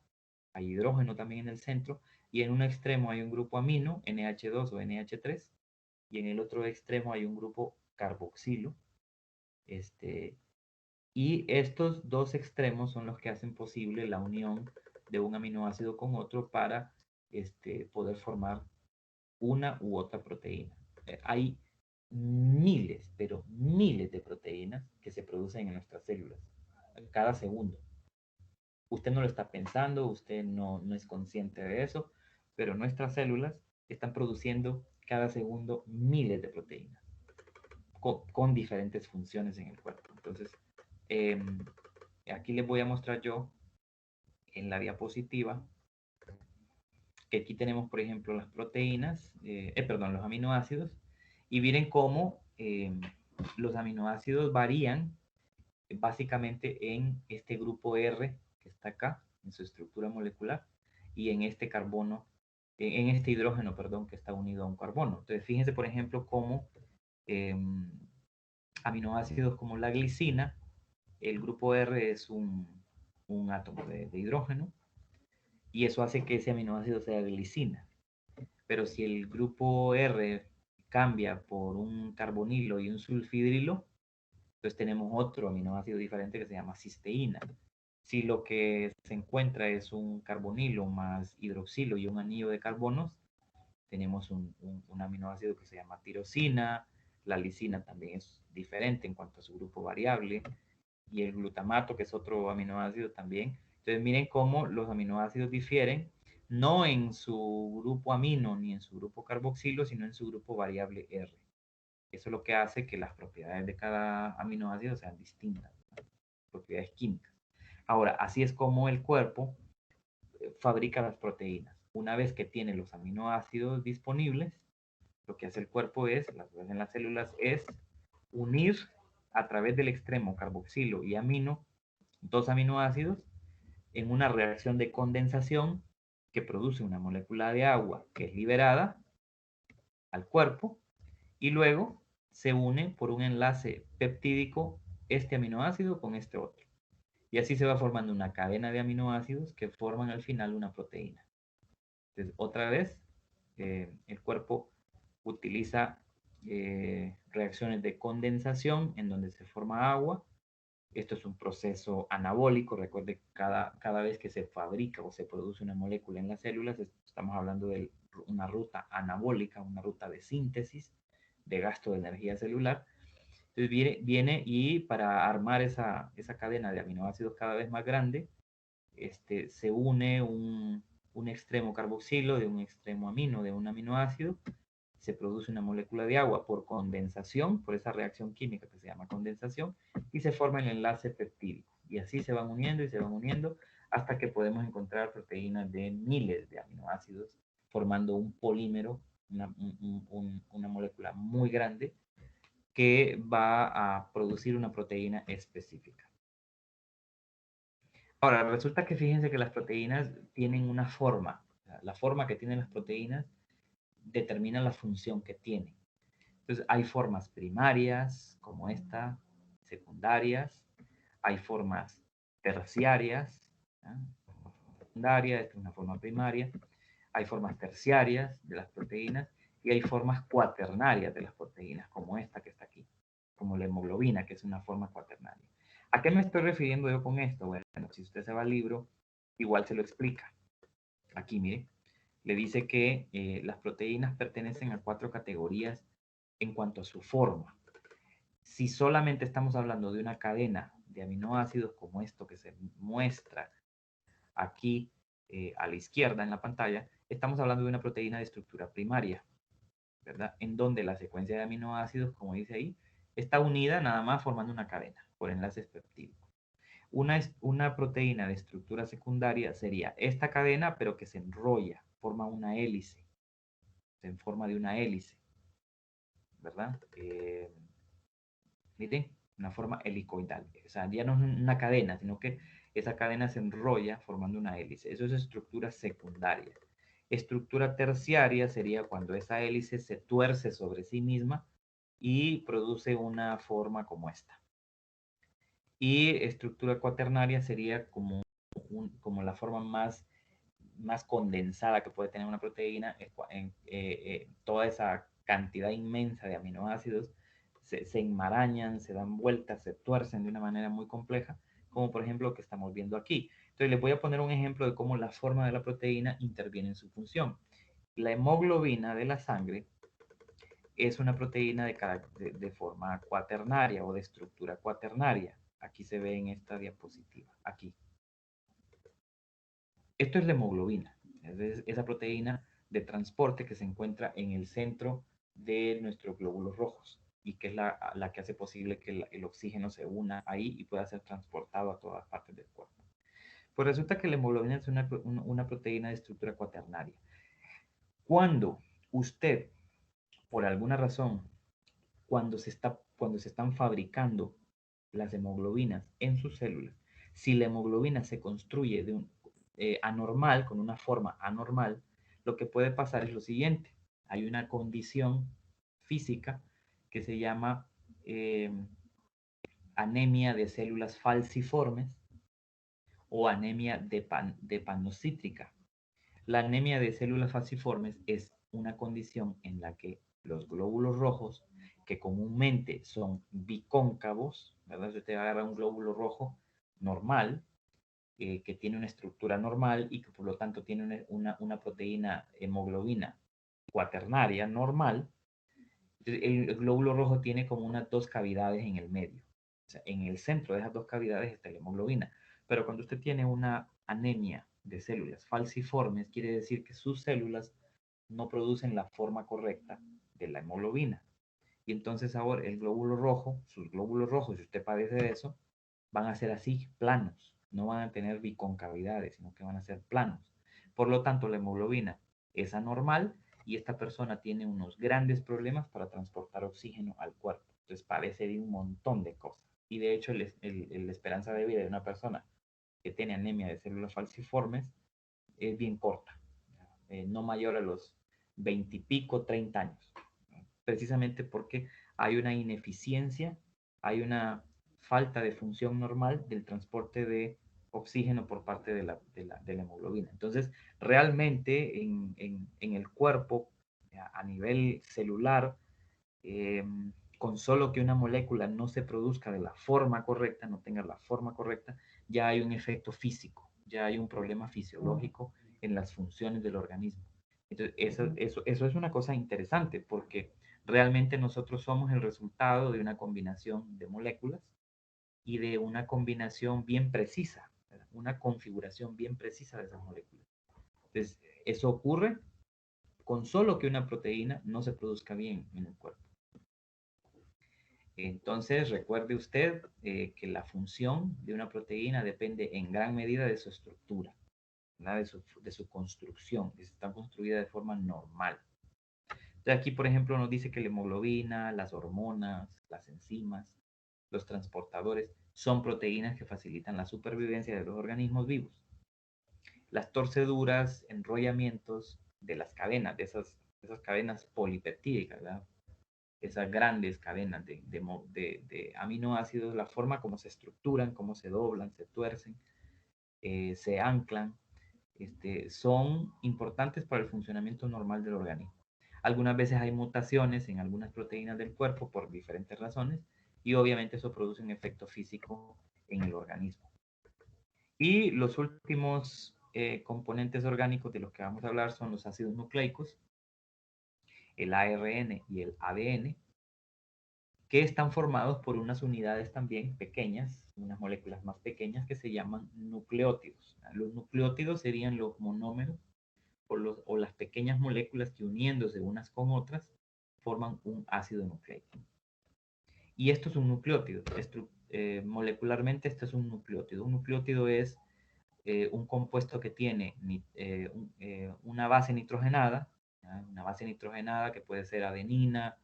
hay hidrógeno también en el centro, y en un extremo hay un grupo amino, NH2 o NH3, y en el otro extremo hay un grupo carboxilo. Y estos dos extremos son los que hacen posible la unión de un aminoácido con otro para poder formar una u otra proteína. Hay miles, pero miles de proteínas que se producen en nuestras células cada segundo. Usted no lo está pensando, usted no es consciente de eso, pero nuestras células están produciendo cada segundo miles de proteínas con diferentes funciones en el cuerpo. Entonces, eh, aquí les voy a mostrar yo en la diapositiva que aquí tenemos, por ejemplo, las proteínas, perdón, los aminoácidos, y miren cómo los aminoácidos varían básicamente en este grupo R que está acá, en su estructura molecular, y en este carbono, en este hidrógeno, perdón, que está unido a un carbono. Entonces, fíjense, por ejemplo, cómo eh, aminoácidos como la glicina, el grupo R es un átomo de hidrógeno, y eso hace que ese aminoácido sea glicina. Pero si el grupo R cambia por un carbonilo y un sulfidrilo, entonces tenemos otro aminoácido diferente que se llama cisteína. Si lo que se encuentra es un carbonilo más hidroxilo y un anillo de carbonos, tenemos un aminoácido que se llama tirosina. La lisina también es diferente en cuanto a su grupo variable, y el glutamato, que es otro aminoácido también. Entonces miren cómo los aminoácidos difieren, no en su grupo amino ni en su grupo carboxilo, sino en su grupo variable R. Eso es lo que hace que las propiedades de cada aminoácido sean distintas, ¿no?, propiedades químicas. Ahora, así es como el cuerpo fabrica las proteínas. Una vez que tiene los aminoácidos disponibles, lo que hace el cuerpo es, en las células, es unir a través del extremo carboxilo y amino dos aminoácidos en una reacción de condensación que produce una molécula de agua que es liberada al cuerpo, y luego se une por un enlace peptídico este aminoácido con este otro. Y así se va formando una cadena de aminoácidos que forman al final una proteína. Entonces, otra vez, el cuerpo utiliza reacciones de condensación en donde se forma agua. Esto es un proceso anabólico. Recuerde que cada vez que se fabrica o se produce una molécula en las células, estamos hablando de una ruta anabólica, una ruta de síntesis, de gasto de energía celular. Entonces viene y para armar esa cadena de aminoácidos cada vez más grande, se une un extremo carboxilo de un extremo amino de un aminoácido, se produce una molécula de agua por condensación, por esa reacción química que se llama condensación, y se forma el enlace peptídico. Y así se van uniendo y se van uniendo hasta que podemos encontrar proteínas de miles de aminoácidos formando un polímero, una molécula muy grande que va a producir una proteína específica. Ahora, resulta que fíjense que las proteínas tienen una forma. La forma que tienen las proteínas determina la función que tienen. Entonces, hay formas primarias, como esta, secundarias, hay formas terciarias, ¿no?, secundaria, esta es una forma primaria, hay formas terciarias de las proteínas y hay formas cuaternarias de las proteínas, como esta que está aquí, como la hemoglobina, que es una forma cuaternaria. ¿A qué me estoy refiriendo yo con esto? Bueno, si usted se va al libro, igual se lo explica. Aquí, mire, le dice que las proteínas pertenecen a 4 categorías en cuanto a su forma. Si solamente estamos hablando de una cadena de aminoácidos como esto que se muestra aquí a la izquierda en la pantalla, estamos hablando de una proteína de estructura primaria, ¿verdad? En donde la secuencia de aminoácidos, como dice ahí, está unida nada más formando una cadena por enlaces peptídicos. Una proteína de estructura secundaria sería esta cadena, pero que se enrolla, forma una hélice, en forma de una hélice, ¿verdad? Miren, una forma helicoidal. O sea, ya no es una cadena, sino que esa cadena se enrolla formando una hélice. Eso es estructura secundaria. Estructura terciaria sería cuando esa hélice se tuerce sobre sí misma y produce una forma como esta. Y estructura cuaternaria sería como la forma más condensada que puede tener una proteína, toda esa cantidad inmensa de aminoácidos se enmarañan, se dan vueltas, se tuercen de una manera muy compleja, como por ejemplo lo que estamos viendo aquí. Entonces les voy a poner un ejemplo de cómo la forma de la proteína interviene en su función. La hemoglobina de la sangre es una proteína de forma cuaternaria o de estructura cuaternaria. Aquí se ve en esta diapositiva, aquí. Esto es la hemoglobina, es esa proteína de transporte que se encuentra en el centro de nuestros glóbulos rojos y que es la que hace posible que el oxígeno se una ahí y pueda ser transportado a todas partes del cuerpo. Pues resulta que la hemoglobina es una proteína de estructura cuaternaria. Cuando usted, por alguna razón, cuando se están fabricando las hemoglobinas en sus células, si la hemoglobina se construye anormal, con una forma anormal, lo que puede pasar es lo siguiente. Hay una condición física que se llama eh, anemia de células falciformes o anemia de panocítrica. La anemia de células falciformes es una condición en la que los glóbulos rojos, que comúnmente son bicóncavos, ¿verdad? Si usted agarra un glóbulo rojo normal, que tiene una estructura normal y que por lo tanto tiene una proteína hemoglobina cuaternaria normal, el glóbulo rojo tiene como unas dos cavidades en el medio. O sea, en el centro de esas dos cavidades está la hemoglobina. Pero cuando usted tiene una anemia de células falciformes, quiere decir que sus células no producen la forma correcta de la hemoglobina. Y entonces ahora el glóbulo rojo, sus glóbulos rojos, si usted padece de eso, van a ser así, planos. No van a tener biconcavidades, sino que van a ser planos. Por lo tanto, la hemoglobina es anormal y esta persona tiene unos grandes problemas para transportar oxígeno al cuerpo. Entonces padece de un montón de cosas. Y de hecho, la esperanza de vida de una persona que tiene anemia de células falciformes es bien corta, no mayor a los 20 y pico, 30 años, precisamente porque hay una ineficiencia, hay una falta de función normal del transporte de oxígeno por parte de la hemoglobina. Entonces, realmente en el cuerpo, a nivel celular, eh, con solo que una molécula no se produzca de la forma correcta, no tenga la forma correcta, ya hay un efecto físico, ya hay un problema fisiológico en las funciones del organismo. Entonces, eso es una cosa interesante porque realmente nosotros somos el resultado de una combinación de moléculas y de una combinación bien precisa, ¿verdad? Una configuración bien precisa de esas moléculas. Entonces, eso ocurre con solo que una proteína no se produzca bien en el cuerpo. Entonces, recuerde usted que la función de una proteína depende en gran medida de su estructura, ¿verdad? De su construcción, que está construida de forma normal. Entonces, aquí, por ejemplo, nos dice que la hemoglobina, las hormonas, las enzimas, los transportadores, son proteínas que facilitan la supervivencia de los organismos vivos. Las torceduras, enrollamientos de las cadenas, de esas cadenas polipeptídicas, ¿verdad? Esas grandes cadenas de aminoácidos, la forma como se estructuran, cómo se doblan, se tuercen, se anclan, son importantes para el funcionamiento normal del organismo. Algunas veces hay mutaciones en algunas proteínas del cuerpo por diferentes razones y obviamente eso produce un efecto físico en el organismo. Y los últimos componentes orgánicos de los que vamos a hablar son los ácidos nucleicos, el ARN y el ADN, que están formados por unas unidades también pequeñas, unas moléculas más pequeñas que se llaman nucleótidos. Los nucleótidos serían los monómeros o las pequeñas moléculas que uniéndose unas con otras forman un ácido nucleico. Y esto es un nucleótido. molecularmente esto es un nucleótido. Un nucleótido es un compuesto que tiene una base nitrogenada, ¿ya? Una base nitrogenada que puede ser adenina,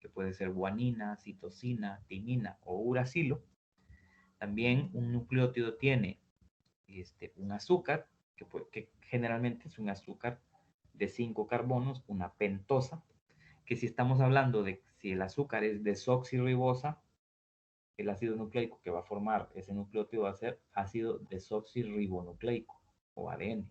que puede ser guanina, citosina, timina o uracilo. También un nucleótido tiene un azúcar, que generalmente es un azúcar de 5 carbonos, una pentosa, que si estamos hablando de si el azúcar es desoxirribosa, el ácido nucleico que va a formar ese nucleótido va a ser ácido desoxirribonucleico o ADN.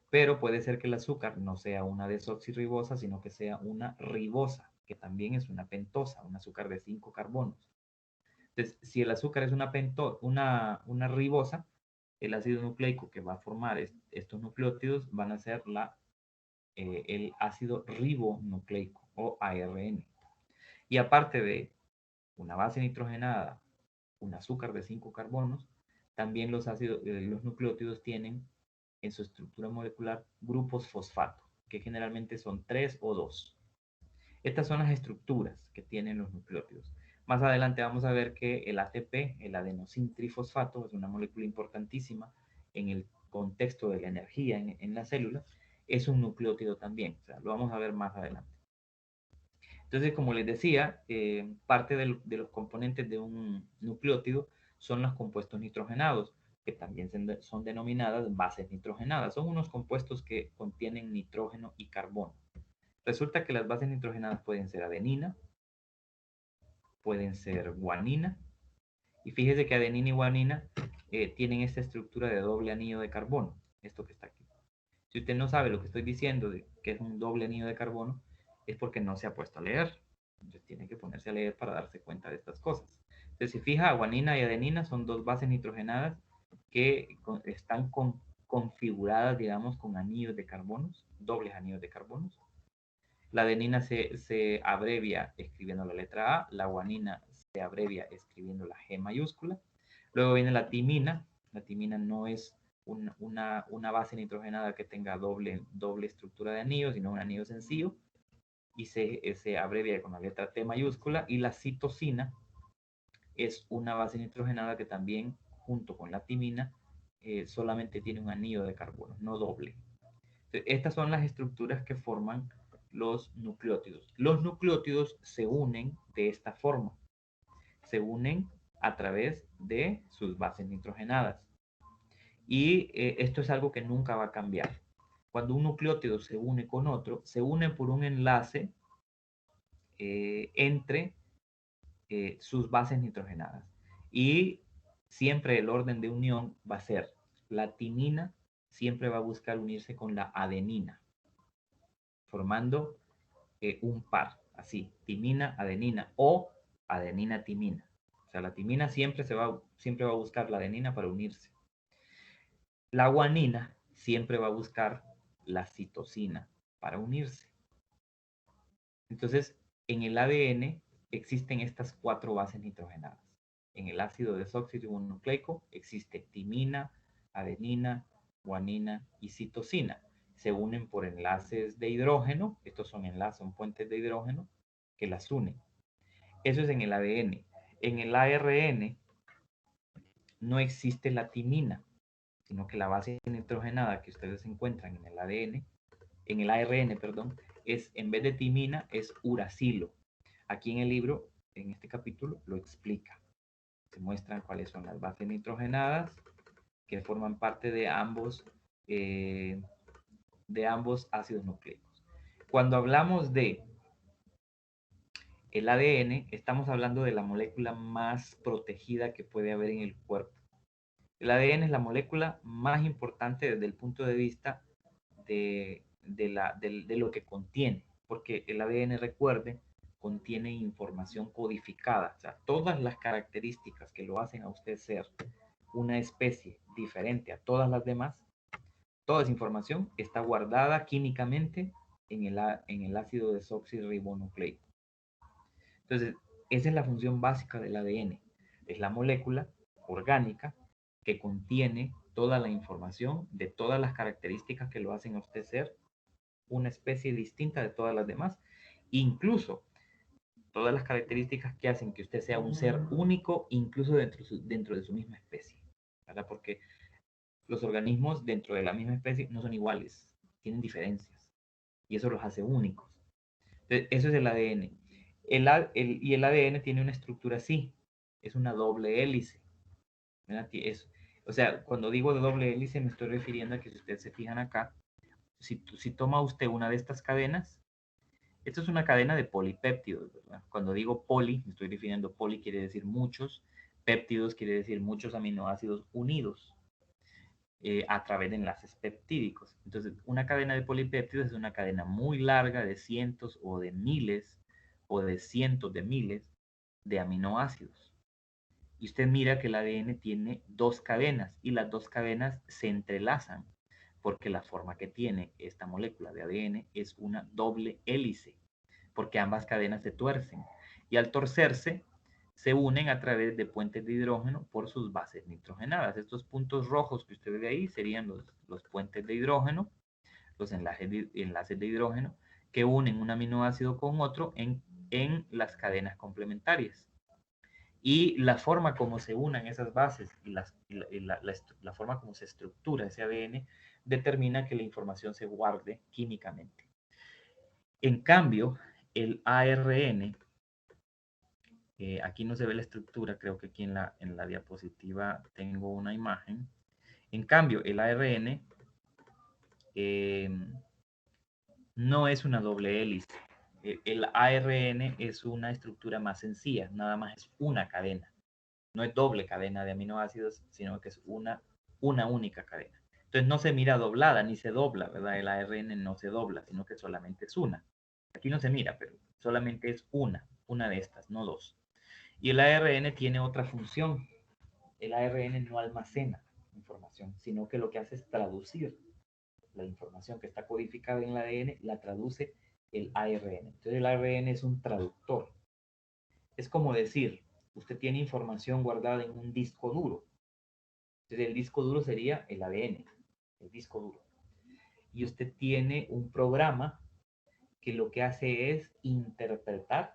Pero puede ser que el azúcar no sea una desoxirribosa, sino que sea una ribosa, que también es una pentosa, un azúcar de 5 carbonos. Entonces, si el azúcar es una ribosa, el ácido nucleico que va a formar estos nucleótidos van a ser el ácido ribonucleico o ARN. Y aparte de una base nitrogenada, un azúcar de 5 carbonos, también los nucleótidos tienen en su estructura molecular grupos fosfato, que generalmente son 3 o 2. Estas son las estructuras que tienen los nucleótidos. Más adelante vamos a ver que el ATP, el adenosin trifosfato, es una molécula importantísima en el contexto de la energía en la célula, es un nucleótido también. O sea, lo vamos a ver más adelante. Entonces, como les decía, parte de los componentes de un nucleótido son los compuestos nitrogenados, que también son denominadas bases nitrogenadas. Son unos compuestos que contienen nitrógeno y carbono. Resulta que las bases nitrogenadas pueden ser adenina, pueden ser guanina, y fíjese que adenina y guanina tienen esta estructura de doble anillo de carbono, esto que está aquí. Si usted no sabe lo que estoy diciendo, de que es un doble anillo de carbono, es porque no se ha puesto a leer. Entonces tiene que ponerse a leer para darse cuenta de estas cosas. Entonces, si fija, guanina y adenina son dos bases nitrogenadas que están configuradas, digamos, con anillos de carbonos, dobles anillos de carbonos. La adenina se abrevia escribiendo la letra A, la guanina se abrevia escribiendo la G mayúscula. Luego viene la timina. La timina no es una base nitrogenada que tenga doble estructura de anillos, sino un anillo sencillo, y se abrevia con la letra T mayúscula. Y la citosina es una base nitrogenada que también, junto con la timina, solamente tiene un anillo de carbono, no doble. Estas son las estructuras que forman los nucleótidos. Los nucleótidos se unen de esta forma. Se unen a través de sus bases nitrogenadas. Y esto es algo que nunca va a cambiar. Cuando un nucleótido se une con otro, se une por un enlace entre sus bases nitrogenadas. Y siempre el orden de unión va a ser la timina, siempre va a buscar unirse con la adenina, formando un par, así, timina, adenina o adenina, timina. O sea, la timina siempre va a buscar la adenina para unirse. La guanina siempre va a buscar la citosina para unirse. Entonces, en el ADN existen estas 4 bases nitrogenadas. En el ácido desoxirribonucleico existe timina, adenina, guanina y citosina. Se unen por enlaces de hidrógeno. Estos son enlaces, son puentes de hidrógeno que las unen. Eso es en el ADN. En el ARN no existe la timina, sino que la base nitrogenada que ustedes encuentran en el ADN, en el ARN, perdón, es en vez de timina es uracilo. Aquí en el libro, en este capítulo, lo explica. Se muestran cuáles son las bases nitrogenadas que forman parte de ambos ácidos nucleicos. Cuando hablamos de el ADN, estamos hablando de la molécula más protegida que puede haber en el cuerpo. El ADN es la molécula más importante desde el punto de vista de lo que contiene, porque el ADN, recuerde, contiene información codificada, o sea, todas las características que lo hacen a usted ser una especie diferente a todas las demás, toda esa información está guardada químicamente en el ácido desoxirribonucleico. Entonces, esa es la función básica del ADN. Es la molécula orgánica que contiene toda la información de todas las características que lo hacen a usted ser una especie distinta de todas las demás. Incluso todas las características que hacen que usted sea un ser único, incluso dentro de su misma especie, ¿verdad? Porque los organismos dentro de la misma especie no son iguales, tienen diferencias, y eso los hace únicos. Entonces, eso es el ADN. Y el ADN tiene una estructura así, es una doble hélice, ¿verdad? O sea, cuando digo de doble hélice me estoy refiriendo a que si ustedes se fijan acá, si toma usted una de estas cadenas, esto es una cadena de polipéptidos, ¿verdad? Cuando digo poli, me estoy refiriendo poli quiere decir muchos, péptidos quiere decir muchos aminoácidos unidos a través de enlaces peptídicos. Entonces, una cadena de polipéptidos es una cadena muy larga de cientos o de miles o de cientos de miles de aminoácidos. Y usted mira que el ADN tiene dos cadenas y las dos cadenas se entrelazan porque la forma que tiene esta molécula de ADN es una doble hélice, porque ambas cadenas se tuercen. Y al torcerse, se unen a través de puentes de hidrógeno por sus bases nitrogenadas. Estos puntos rojos que usted ve ahí serían los puentes de hidrógeno, los enlaces de hidrógeno, que unen un aminoácido con otro en las cadenas complementarias. Y la forma como se unan esas bases la forma como se estructura ese ADN determina que la información se guarde químicamente. En cambio, el ARN, aquí no se ve la estructura, creo que aquí en la diapositiva tengo una imagen. En cambio, el ARN no es una doble hélice. El ARN es una estructura más sencilla, nada más es una cadena. No es doble cadena de aminoácidos, sino que es una única cadena. Entonces no se mira doblada ni se dobla, ¿verdad? El ARN no se dobla, sino que solamente es una. Aquí no se mira, pero solamente es una de estas, no dos. Y el ARN tiene otra función. El ARN no almacena información, sino que lo que hace es traducir la información que está codificada en el ADN, la traduce el ARN. Entonces el ARN es un traductor. Es como decir, usted tiene información guardada en un disco duro. Entonces el disco duro sería el ADN, el disco duro. Y usted tiene un programa que lo que hace es interpretar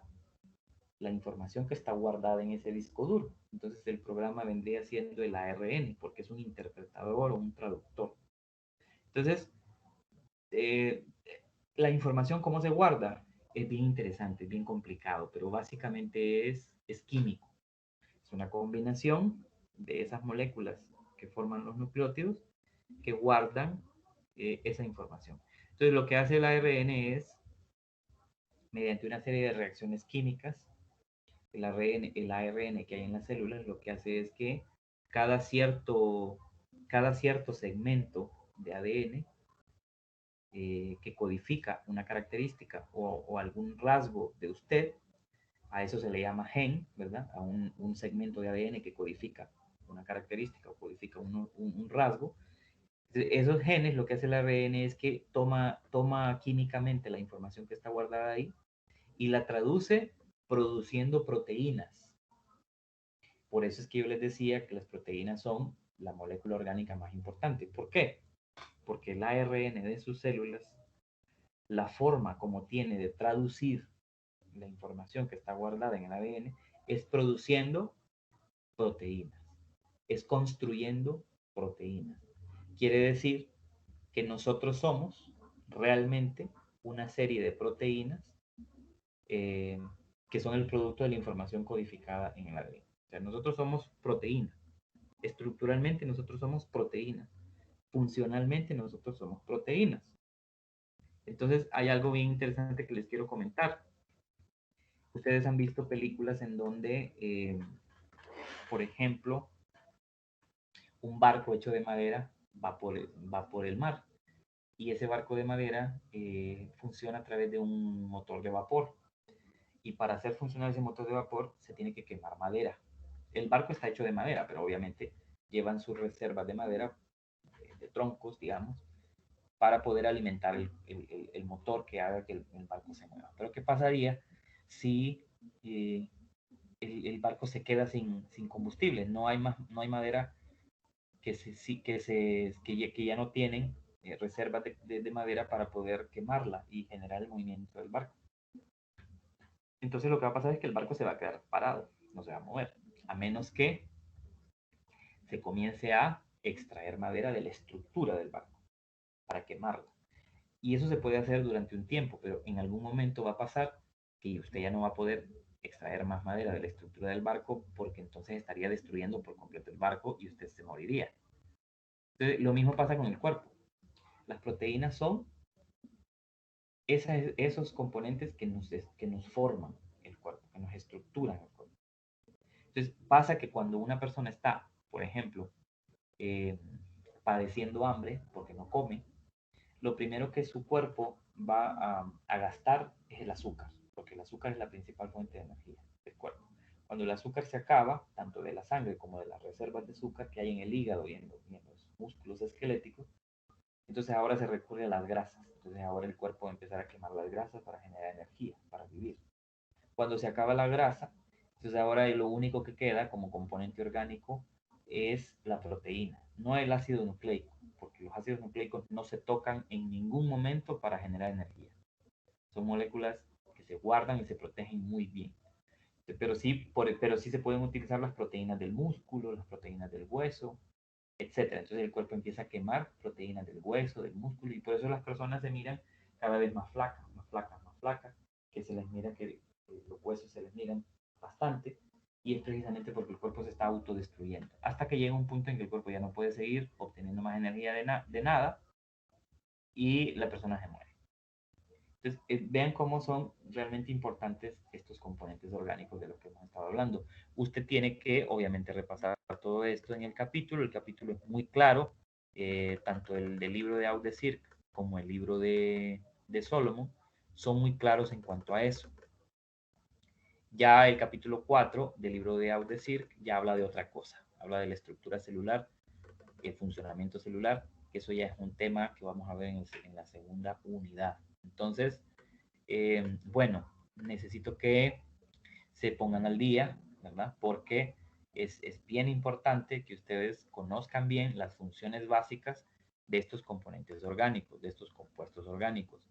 la información que está guardada en ese disco duro. Entonces el programa vendría siendo el ARN, porque es un interpretador o un traductor. Entonces, eh, la información, ¿cómo se guarda? Es bien interesante, es bien complicado, pero básicamente es químico. Es una combinación de esas moléculas que forman los nucleótidos que guardan esa información. Entonces, lo que hace el ARN es, mediante una serie de reacciones químicas, el ARN que hay en las células, lo que hace es que cada cierto, cada cierto segmento de ADN que codifica una característica o algún rasgo de usted, a eso se le llama gen, ¿verdad? A un segmento de ADN que codifica una característica o codifica un rasgo. Esos genes, lo que hace el ARN es que toma químicamente la información que está guardada ahí y la traduce produciendo proteínas. Por eso es que yo les decía que las proteínas son la molécula orgánica más importante. ¿Por qué? Porque el ARN de sus células, la forma como tiene de traducir la información que está guardada en el ADN es produciendo proteínas, es construyendo proteínas. Quiere decir que nosotros somos realmente una serie de proteínas eh, que son el producto de la información codificada en el ADN. O sea, nosotros somos proteínas. Estructuralmente nosotros somos proteínas. Funcionalmente nosotros somos proteínas. Entonces hay algo bien interesante que les quiero comentar. Ustedes han visto películas en donde, por ejemplo, un barco hecho de madera va por el mar y ese barco de madera funciona a través de un motor de vapor. Y para hacer funcionar ese motor de vapor se tiene que quemar madera. El barco está hecho de madera, pero obviamente llevan sus reservas de madera, de troncos, digamos, para poder alimentar el motor que haga que el barco se mueva. Pero ¿qué pasaría si el barco se queda sin combustible? No hay madera que ya no tienen reservas de madera para poder quemarla y generar el movimiento del barco. Entonces lo que va a pasar es que el barco se va a quedar parado, no se va a mover, a menos que se comience a extraer madera de la estructura del barco para quemarla. Y eso se puede hacer durante un tiempo, pero en algún momento va a pasar que usted ya no va a poder extraer más madera de la estructura del barco porque entonces estaría destruyendo por completo el barco y usted se moriría. Entonces, lo mismo pasa con el cuerpo. Las proteínas son esos componentes que nos forman el cuerpo, que nos estructuran el cuerpo. Entonces, pasa que cuando una persona está, por ejemplo, eh, padeciendo hambre porque no come, lo primero que su cuerpo va a gastar es el azúcar, porque el azúcar es la principal fuente de energía del cuerpo. Cuando el azúcar se acaba, tanto de la sangre como de las reservas de azúcar que hay en el hígado y en los músculos esqueléticos, entonces ahora se recurre a las grasas. Entonces ahora el cuerpo va a empezar a quemar las grasas para generar energía, para vivir. Cuando se acaba la grasa, entonces ahora lo único que queda como componente orgánico es la proteína, no el ácido nucleico, porque los ácidos nucleicos no se tocan en ningún momento para generar energía. Son moléculas que se guardan y se protegen muy bien. Pero sí se pueden utilizar las proteínas del músculo, las proteínas del hueso, etcétera. Entonces el cuerpo empieza a quemar proteínas del hueso, del músculo, y por eso las personas se miran cada vez más flacas, más flacas, más flacas, que se les mira que los huesos se les miran bastante, y es precisamente porque el cuerpo se está autodestruyendo, hasta que llega un punto en que el cuerpo ya no puede seguir obteniendo más energía de nada, y la persona se muere. Entonces, vean cómo son realmente importantes estos componentes orgánicos de los que hemos estado hablando. Usted tiene que, obviamente, repasar todo esto en el capítulo. El capítulo es muy claro, tanto el del libro de Audesir como el libro de Solomon son muy claros en cuanto a eso. Ya el capítulo 4 del libro de Audesir ya habla de otra cosa, habla de la estructura celular, el funcionamiento celular, que eso ya es un tema que vamos a ver en la segunda unidad. Entonces, bueno, necesito que se pongan al día, ¿verdad? Porque es bien importante que ustedes conozcan bien las funciones básicas de estos componentes orgánicos, de estos compuestos orgánicos.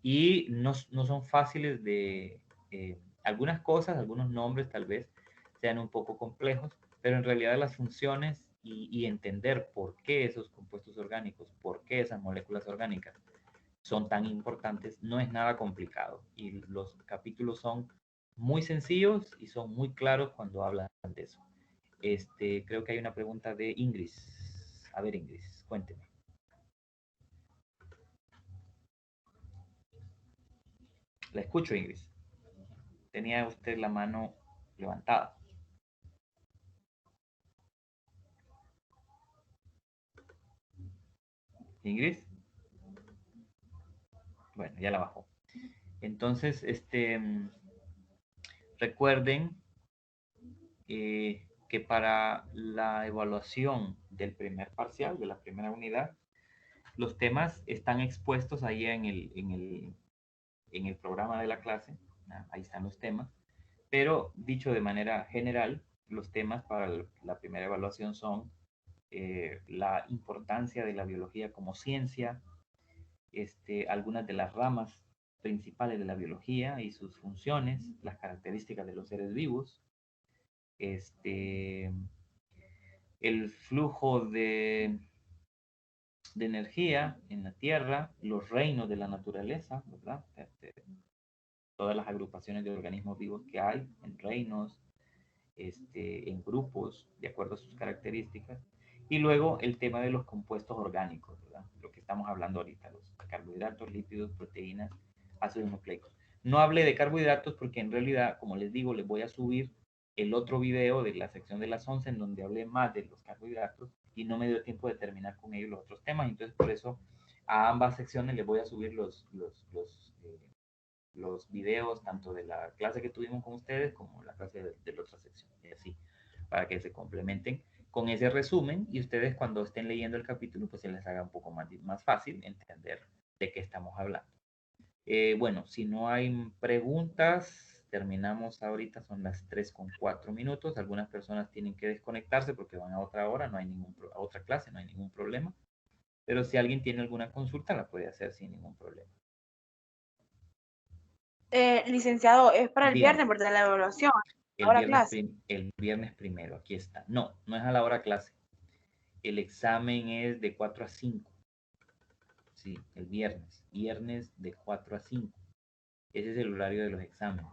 Y no son fáciles de... algunas cosas, algunos nombres tal vez sean un poco complejos, pero en realidad las funciones y entender por qué esos compuestos orgánicos, por qué esas moléculas orgánicas son tan importantes, no es nada complicado. Y los capítulos son muy sencillos y son muy claros cuando hablan de eso. Creo que hay una pregunta de Ingrid. A ver, Ingrid, cuénteme. La escucho, Ingrid. Tenía usted la mano levantada. Ingrid. Bueno, ya la bajó. Entonces, recuerden que para la evaluación del primer parcial, de la primera unidad, los temas están expuestos ahí en el programa de la clase. Ahí están los temas. Pero dicho de manera general, los temas para la primera evaluación son la importancia de la biología como ciencia, algunas de las ramas principales de la biología y sus funciones, las características de los seres vivos, este, el flujo de energía en la Tierra, los reinos de la naturaleza, ¿verdad? Todas las agrupaciones de organismos vivos que hay en reinos, en grupos, de acuerdo a sus características. Y luego el tema de los compuestos orgánicos, ¿verdad? Lo que estamos hablando ahorita, los carbohidratos, lípidos, proteínas, ácidos nucleicos. No hablé de carbohidratos porque en realidad, como les digo, les voy a subir el otro video de la sección de las 11 en donde hablé más de los carbohidratos y no me dio tiempo de terminar con ellos los otros temas. Entonces, por eso a ambas secciones les voy a subir los videos tanto de la clase que tuvimos con ustedes como la clase de la otra sección, y así, para que se complementen con ese resumen y ustedes cuando estén leyendo el capítulo pues se les haga un poco más fácil entender de qué estamos hablando. Bueno, si no hay preguntas, terminamos ahorita, son las 3:04. Algunas personas tienen que desconectarse porque van a otra hora, no hay a otra clase, no hay ningún problema. Pero si alguien tiene alguna consulta, la puede hacer sin ningún problema. Licenciado, es para el Dígame. viernes, ¿verdad? La evaluación. Ahora clase. El viernes primero, aquí está. No, no es a la hora clase. El examen es de 4 a 5. Sí, el viernes. Viernes de 4 a 5. Ese es el horario de los exámenes.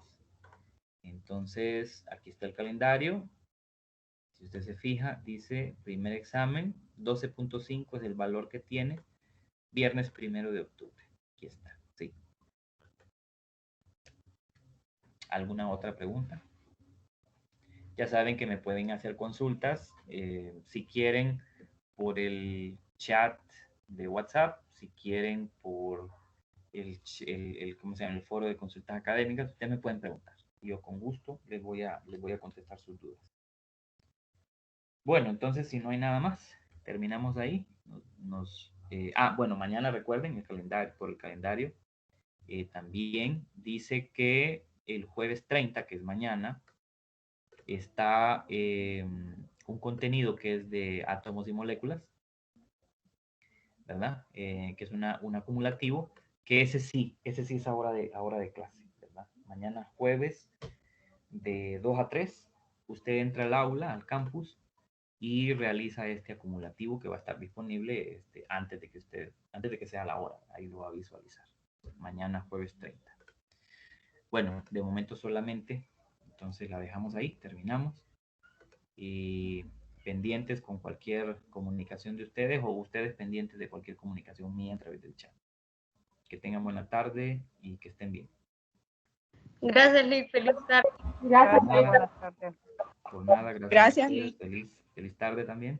Entonces, aquí está el calendario. Si usted se fija, dice primer examen, 12.5 es el valor que tiene, viernes 1 de octubre. Aquí está, sí. ¿Alguna otra pregunta? Ya saben que me pueden hacer consultas, si quieren, por el chat de WhatsApp, si quieren por ¿cómo se llama? El foro de consultas académicas, ustedes me pueden preguntar. Yo con gusto les voy a contestar sus dudas. Bueno, entonces si no hay nada más, terminamos ahí. Bueno, mañana recuerden el calendario, por el calendario. También dice que el jueves 30, que es mañana, está un contenido que es de átomos y moléculas, ¿verdad? Que es un acumulativo, que ese sí es hora de clase, ¿verdad? Mañana jueves de 2 a 3, usted entra al aula, al campus, y realiza este acumulativo que va a estar disponible antes de que sea la hora. Ahí lo va a visualizar. Mañana jueves 30. Bueno, de momento solamente, entonces la dejamos ahí, terminamos. Y pendientes con cualquier comunicación de ustedes o ustedes pendientes de cualquier comunicación mía a través del chat. Que tengan buena tarde y que estén bien. Gracias, Liz. Feliz tarde. Gracias. Por nada, Buenas tardes. por nada, gracias a Gracias, ustedes. Liz. Feliz tarde también.